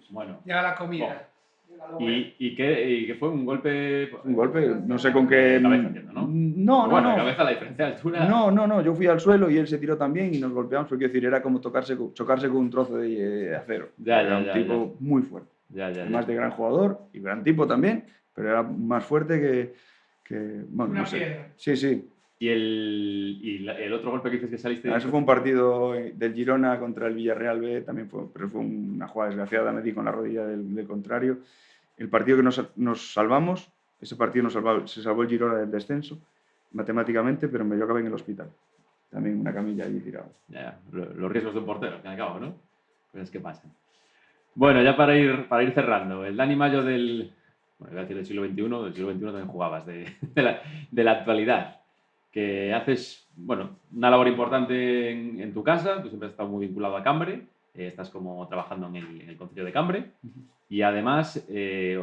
S2: Bueno.
S1: llega la comida. Llega lo bueno.
S2: ¿Y qué fue? ¿Un golpe?
S3: Un golpe, no sé con qué...
S2: De cabeza, entiendo, ¿no?
S3: No,
S2: Pero bueno,
S3: no,
S2: de
S3: no.
S2: cabeza la diferencia de altura.
S3: No, yo fui al suelo y él se tiró también y nos golpeamos, porque quiero decir, era como chocarse con un trozo de acero. Era un tipo muy fuerte. Además de gran jugador y gran tipo también, pero era más fuerte que bueno,
S1: Una
S3: no sé.
S1: piedra.
S3: Sí.
S2: ¿Y el otro golpe que dices que saliste?
S3: Eso fue un partido del Girona contra el Villarreal B, también pero fue una jugada desgraciada, me di con la rodilla del contrario. El partido que nos salvamos, ese partido se salvó el Girona del descenso, matemáticamente, pero yo acabé en el hospital. También una camilla allí tirado.
S2: Ya, los riesgos de un portero, al fin y al cabo, ¿no? Cosas que pasan. Bueno, ya para ir cerrando, el Dani Mayo del... Bueno, iba a decir del siglo XXI también jugabas, de la actualidad, que haces, bueno, una labor importante en tu casa, tú siempre has estado muy vinculado a Cambre, estás como trabajando en el Concello de Cambre, y además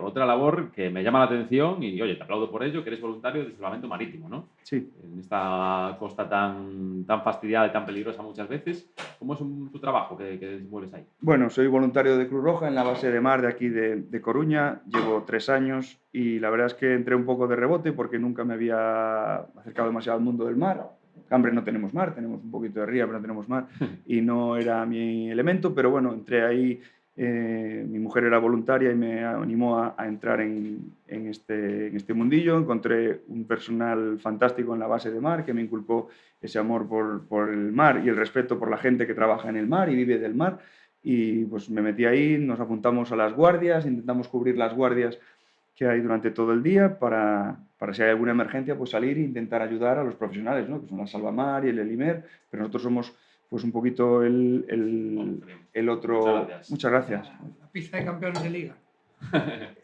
S2: otra labor que me llama la atención, y oye, te aplaudo por ello, que eres voluntario de salvamento marítimo, ¿no?
S3: Sí.
S2: En esta costa tan fastidiada y tan peligrosa muchas veces, ¿cómo es tu trabajo que desenvuelves ahí?
S3: Bueno, soy voluntario de Cruz Roja en la base de mar de aquí de Coruña, llevo 3 años y la verdad es que entré un poco de rebote porque nunca me había acercado demasiado al mundo del mar. Cambre no tenemos mar, tenemos un poquito de ría, pero no tenemos mar y no era mi elemento, pero bueno, entré ahí, mi mujer era voluntaria y me animó a entrar en este mundillo. Encontré un personal fantástico en la base de mar que me inculcó ese amor por el mar y el respeto por la gente que trabaja en el mar y vive del mar. Y pues me metí ahí, nos apuntamos a las guardias, intentamos cubrir las guardias que hay durante todo el día para si hay alguna emergencia, pues salir e intentar ayudar a los profesionales, ¿no? Que son la Salvamar y el Elimer, pero nosotros somos pues un poquito el otro... Muchas gracias.
S1: La pista de campeones de liga.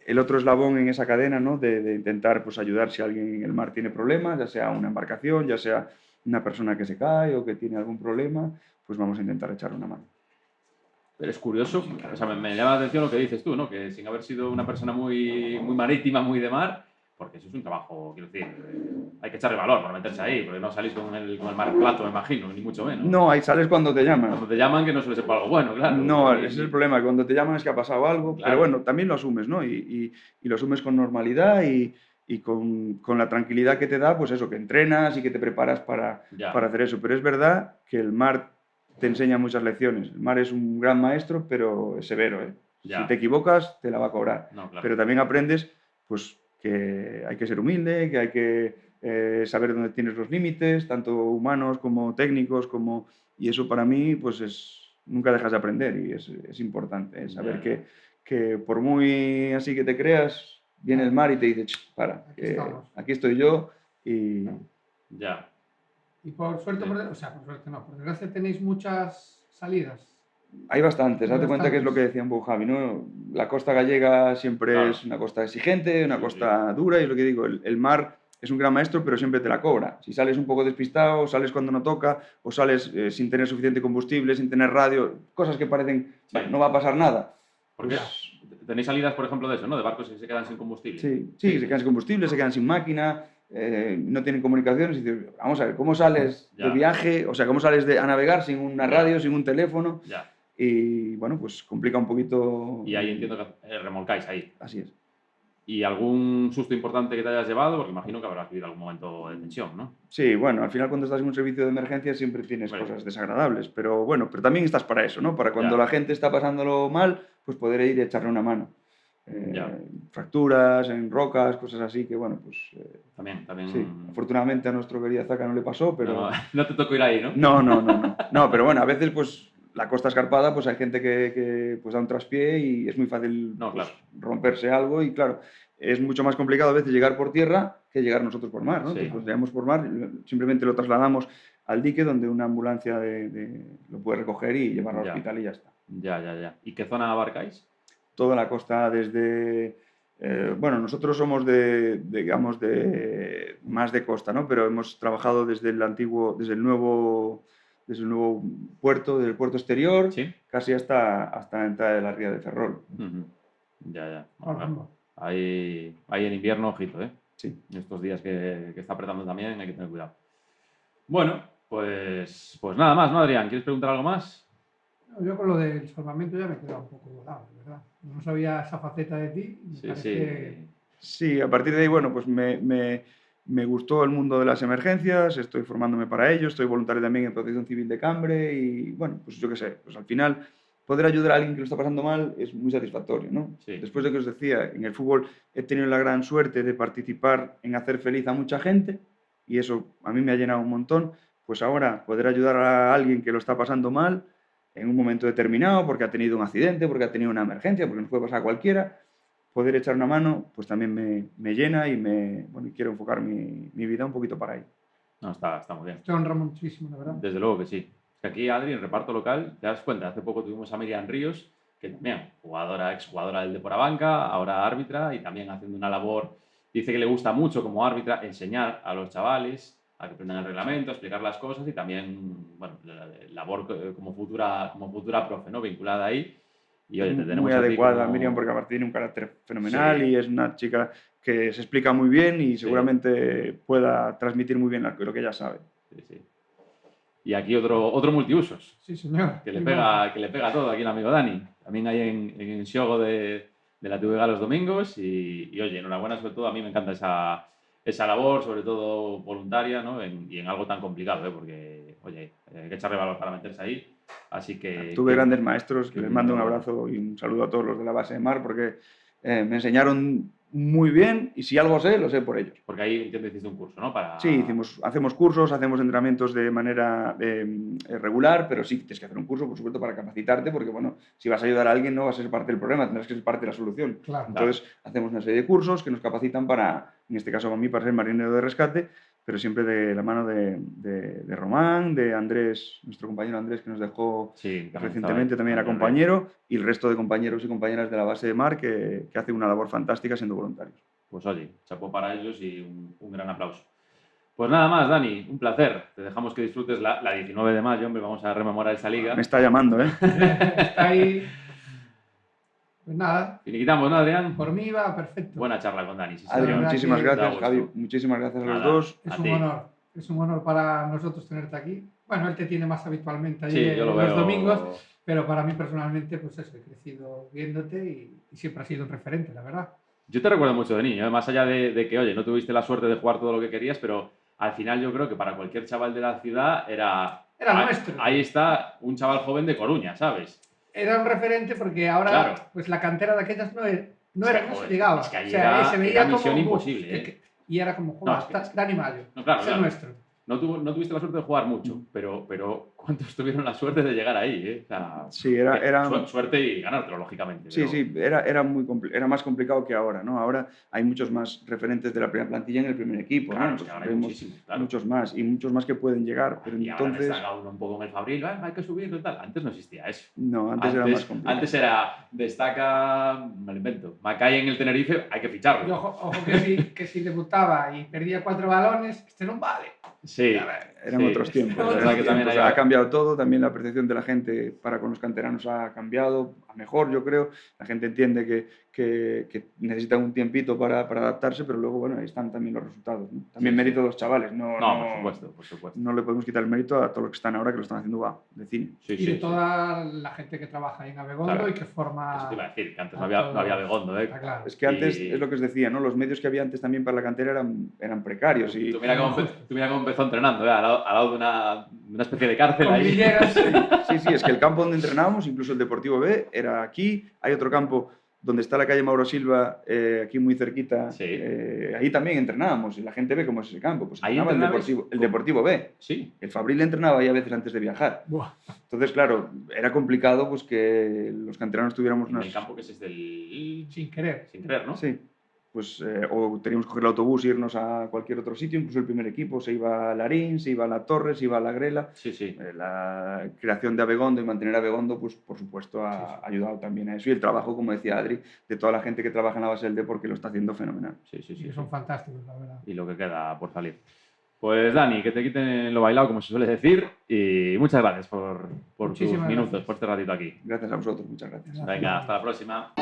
S3: El otro eslabón en esa cadena, ¿no? de intentar pues, ayudar si alguien en el mar tiene problemas, ya sea una embarcación, ya sea una persona que se cae o que tiene algún problema, pues vamos a intentar echarle una mano.
S2: Pero es curioso, o sea, me llama la atención lo que dices tú, ¿no? Que sin haber sido una persona muy marítima, muy de mar, porque eso es un trabajo, quiero decir, hay que echarle valor para meterse ahí, porque no salís con el mar plato, me imagino, ni mucho menos.
S3: No, ahí sales cuando te llaman.
S2: Cuando te llaman, que no suele ser por algo bueno, claro.
S3: No, ese es el problema, cuando te llaman es que ha pasado algo,
S2: Claro.
S3: pero bueno, también lo asumes, ¿no? Y lo asumes con normalidad y con la tranquilidad que te da, pues eso, que entrenas y que te preparas para hacer eso. Pero es verdad que el mar te enseña muchas lecciones. El mar es un gran maestro, pero es severo, ¿eh? Si te equivocas, te la va a cobrar.
S2: No, claro.
S3: Pero también aprendes, pues, que hay que ser humilde, que hay que saber dónde tienes los límites, tanto humanos como técnicos, y eso para mí, pues nunca dejas de aprender y es importante, saber que por muy así que te creas, viene el mar y te dice, para, aquí estoy yo y...
S2: Ya.
S1: Y por suerte, por suerte no, por desgracia tenéis muchas salidas.
S3: Hay bastantes, date cuenta que es lo que decía un poco Javi, ¿no? La costa gallega siempre es una costa exigente, una costa dura, y es lo que digo, el mar es un gran maestro, pero siempre te la cobra. Si sales un poco despistado, sales cuando no toca, o sales sin tener suficiente combustible, sin tener radio, cosas que parecen,
S2: Sí.
S3: bueno, no va a pasar nada.
S2: Porque tenéis salidas, por ejemplo, de eso, ¿no? De barcos que se quedan sin combustible.
S3: Sí, se quedan sin combustible, se quedan sin máquina, no tienen comunicaciones. Y dices, vamos a ver, ¿cómo sales
S2: Ya.
S3: de viaje? O sea, ¿cómo sales a navegar sin una
S2: Ya.
S3: radio, sin un teléfono?
S2: Ya.
S3: Y bueno, pues complica un poquito.
S2: Y ahí entiendo que remolcáis ahí.
S3: Así es.
S2: ¿Y algún susto importante que te hayas llevado? Porque imagino que habrás vivido algún momento de tensión, ¿no?
S3: Sí, bueno, al final cuando estás en un servicio de emergencia siempre tienes
S2: Bueno.
S3: cosas desagradables, pero bueno, pero también estás para eso, ¿no? Para cuando
S2: Ya.
S3: la gente está pasándolo mal, pues poder ir y echarle una mano.
S2: Ya.
S3: Fracturas en rocas, cosas así que, bueno, pues
S2: También.
S3: sí. Afortunadamente a nuestro querido Zaka no le pasó, pero...
S2: No, no te tocó ir ahí, ¿no?
S3: No, pero bueno, a veces pues la costa escarpada, pues hay gente que pues da un traspié y es muy fácil
S2: No,
S3: pues,
S2: claro.
S3: romperse algo y claro, es mucho más complicado a veces llegar por tierra que llegar nosotros por mar, ¿no?
S2: Sí.
S3: Entonces, pues llegamos por mar, simplemente lo trasladamos al dique donde una ambulancia lo puede recoger y llevarlo al
S2: Ya.
S3: hospital y ya está.
S2: Ya. ¿Y qué zona abarcáis?
S3: Toda la costa desde... bueno, nosotros somos digamos, más de costa, ¿no? Pero hemos trabajado desde el nuevo puerto, del puerto exterior,
S2: Sí.
S3: casi hasta la entrada de la ría de Ferrol.
S2: Ujú. Ya.
S1: Caramba.
S2: Ahí en invierno, ojito, ¿eh?
S3: Sí.
S2: Estos días que está apretando también hay que tener cuidado. Bueno, pues nada más, ¿no, Adrián? ¿Quieres preguntar algo más?
S1: Yo con lo del salvamento ya me he quedado un poco volado, de verdad. No sabía esa faceta de ti. Y me parece...
S3: Sí, a partir de ahí, bueno, pues me gustó el mundo de las emergencias, estoy formándome para ello, estoy voluntario también en Protección Civil de Cambre y, bueno, pues yo qué sé, pues al final poder ayudar a alguien que lo está pasando mal es muy satisfactorio, ¿no?
S2: Sí.
S3: Después de que os decía, en el fútbol he tenido la gran suerte de participar en hacer feliz a mucha gente y eso a mí me ha llenado un montón, pues ahora poder ayudar a alguien que lo está pasando mal en un momento determinado porque ha tenido un accidente, porque ha tenido una emergencia, porque nos puede pasar a cualquiera, poder echar una mano, pues también me llena y y quiero enfocar mi vida un poquito para ahí.
S2: No, está muy bien.
S1: Te honra muchísimo, la verdad.
S2: Desde luego que sí. Es que aquí, Adri, en reparto local, te das cuenta, hace poco tuvimos a Miriam Ríos, que también, exjugadora del Deporabanca, ahora árbitra y también haciendo una labor, dice que le gusta mucho como árbitra enseñar a los chavales a que aprendan el reglamento, a explicar las cosas y también, bueno, la labor como futura profe, ¿no? Vinculada ahí. Y oye, te tenemos
S3: muy
S2: a ti
S3: adecuada,
S2: como...
S3: Miriam, porque aparte tiene un carácter fenomenal
S2: Sí.
S3: y es una chica que se explica muy bien y seguramente pueda transmitir muy bien lo que ella sabe.
S2: Sí. Y aquí otro multiusos.
S1: Sí, señor.
S2: Que le pega todo aquí el amigo Dani. También hay en Xogo de la TVG los domingos y oye, enhorabuena sobre todo, a mí me encanta esa labor, sobre todo voluntaria, ¿no? Y en algo tan complicado, ¿eh? Porque, oye, hay que echarle valor para meterse ahí. Así que...
S3: Tuve grandes maestros, que les mando un
S2: no.
S3: abrazo y un saludo a todos los de la base de mar, porque me enseñaron muy bien y si algo sé, lo sé por ellos.
S2: Porque ahí, entiendo, hiciste un curso, ¿no?
S3: Sí, hacemos cursos, hacemos entrenamientos de manera regular, pero sí tienes que hacer un curso, por supuesto, para capacitarte, porque, bueno, si vas a ayudar a alguien no vas a ser parte del problema, tendrás que ser parte de la solución.
S1: Claro.
S3: Entonces, hacemos una serie de cursos que nos capacitan para, en este caso a mí, para ser marinero de rescate, pero siempre de la mano de Román, de Andrés, nuestro compañero Andrés, que nos dejó recientemente, también era compañero, y el resto de compañeros y compañeras de la base de mar que hacen una labor fantástica siendo voluntarios.
S2: Pues oye, chapó para ellos y un gran aplauso. Pues nada más, Dani, un placer. Te dejamos que disfrutes la 19 de mayo, hombre, vamos a rememorar esa liga.
S3: Me está llamando, ¿eh?
S1: Está ahí. Pues nada.
S2: Finiquitamos, ¿no, Adrián?
S1: Por mí va perfecto.
S2: Buena charla con Dani. Sí,
S3: Adrián, muchísimas gracias,
S2: Da
S3: Javi.
S2: gusto.
S3: Muchísimas gracias a los
S2: Nada.
S3: dos.
S1: Es
S2: A
S1: un
S2: ti.
S1: honor. Es un honor para nosotros tenerte aquí. Bueno, él te tiene más habitualmente allí
S2: Sí, yo lo
S1: los
S2: veo.
S1: domingos, pero para mí personalmente, pues eso, he crecido viéndote y siempre has sido un referente, la verdad.
S2: Yo te recuerdo mucho de niño, ¿eh? Más allá de que, oye, no tuviste la suerte de jugar todo lo que querías, pero al final yo creo que para cualquier chaval de la ciudad era
S1: nuestro.
S2: Ahí está un chaval joven de Coruña, ¿sabes?
S1: Era un referente porque ahora,
S2: Claro.
S1: pues la cantera de aquellas no
S2: Joder,
S1: se llegaba.
S2: es que ahí
S1: o sea,
S2: era-
S1: se veía
S2: era
S1: como
S2: misión
S1: un
S2: imposible,
S1: es que- y era como,
S2: No,
S1: joder,
S2: es que-
S1: Dani Mayo.
S2: No, claro,
S1: es
S2: claro.
S1: nuestro.
S2: No tuviste la suerte de jugar mucho, pero ¿Cuántos tuvieron la suerte de llegar ahí? O sea,
S3: Sí, era
S2: suerte y ganártelo, lógicamente.
S3: Sí,
S2: pero...
S3: sí, era más complicado que ahora, ¿no? Ahora hay muchos más referentes de la primera plantilla en el primer equipo,
S2: Claro,
S3: ¿no?
S2: es que
S3: Pues
S2: ahora hay
S3: vemos
S2: muchísimos, claro.
S3: muchos más y muchos más que pueden llegar, pero
S2: Y ahora
S3: entonces
S2: destaca uno un poco en el Fabril, hay que subirlo y tal. Antes no existía eso.
S3: no, antes era más complicado.
S2: Antes era, destaca, me lo invento, Macay en el Tenerife, hay que
S1: Y
S2: ficharlo.
S1: ojo que si debutaba y perdía 4 balones, este no vale.
S2: Sí,
S3: Eran
S2: sí.
S3: otros tiempos.
S2: Es
S3: eran
S2: verdad que
S3: otros
S2: también
S3: tiempos.
S2: hay...
S3: Ha cambiado todo, también la percepción de la gente para con los canteranos ha cambiado, a mejor yo creo. La gente entiende que necesitan un tiempito para adaptarse, pero luego, bueno, ahí están también los resultados, ¿no? También
S2: Sí,
S3: mérito
S2: sí.
S3: de los chavales. No,
S2: por supuesto.
S3: no le podemos quitar el mérito a todos los que están ahora, que lo están haciendo de cine.
S2: Sí,
S1: Y de toda la gente que trabaja en Abegondo
S2: Claro.
S1: y que forma...
S2: Eso te iba a decir, que antes
S1: a
S2: no había
S1: todos.
S2: Begondo, ¿eh?
S1: Está claro.
S3: Es que antes,
S2: Y-
S3: es lo que os decía, ¿no? Los medios que había antes también para la cantera eran precarios. Y,
S2: Tú mira cómo empezó entrenando, al lado de una especie de cárcel
S1: Con
S2: ahí.
S1: grilleras.
S3: sí, es que el campo donde entrenábamos, incluso el Deportivo B, era aquí. Hay otro campo donde está la calle Mauro Silva, aquí muy cerquita.
S2: Sí.
S3: Ahí también entrenábamos y la gente ve cómo es ese campo. Pues
S2: ¿Ahí
S3: entrenaba
S2: entrenabais?
S3: el Deportivo B.
S2: Sí.
S3: El Fabril entrenaba ahí a veces antes de viajar.
S1: Buah.
S3: Entonces, claro, era complicado pues que los canteranos tuviéramos
S2: En
S3: unas...
S2: el campo que es del...
S1: Sin querer.
S2: Sin creer, ¿no?
S3: Sí, pues o teníamos que coger el autobús e irnos a cualquier otro sitio, incluso el primer equipo se iba a Larín, se iba a La Torre, se iba a La Grela.
S2: Sí, sí.
S3: La creación de Abegondo y mantener Abegondo, pues por supuesto ha ayudado también a eso. Y el trabajo, como decía Adri, de toda la gente que trabaja en la base del deporte, que lo está haciendo fenomenal.
S2: Sí, sí,
S1: Y
S2: sí.
S1: que son fantásticos, la verdad.
S2: Y lo que queda por salir. Pues Dani, que te quiten lo bailado, como se suele decir, y muchas gracias por tus
S1: Muchísimas
S2: minutos,
S1: gracias.
S2: por este ratito aquí.
S3: Gracias a vosotros, muchas gracias.
S2: Venga, hasta la próxima.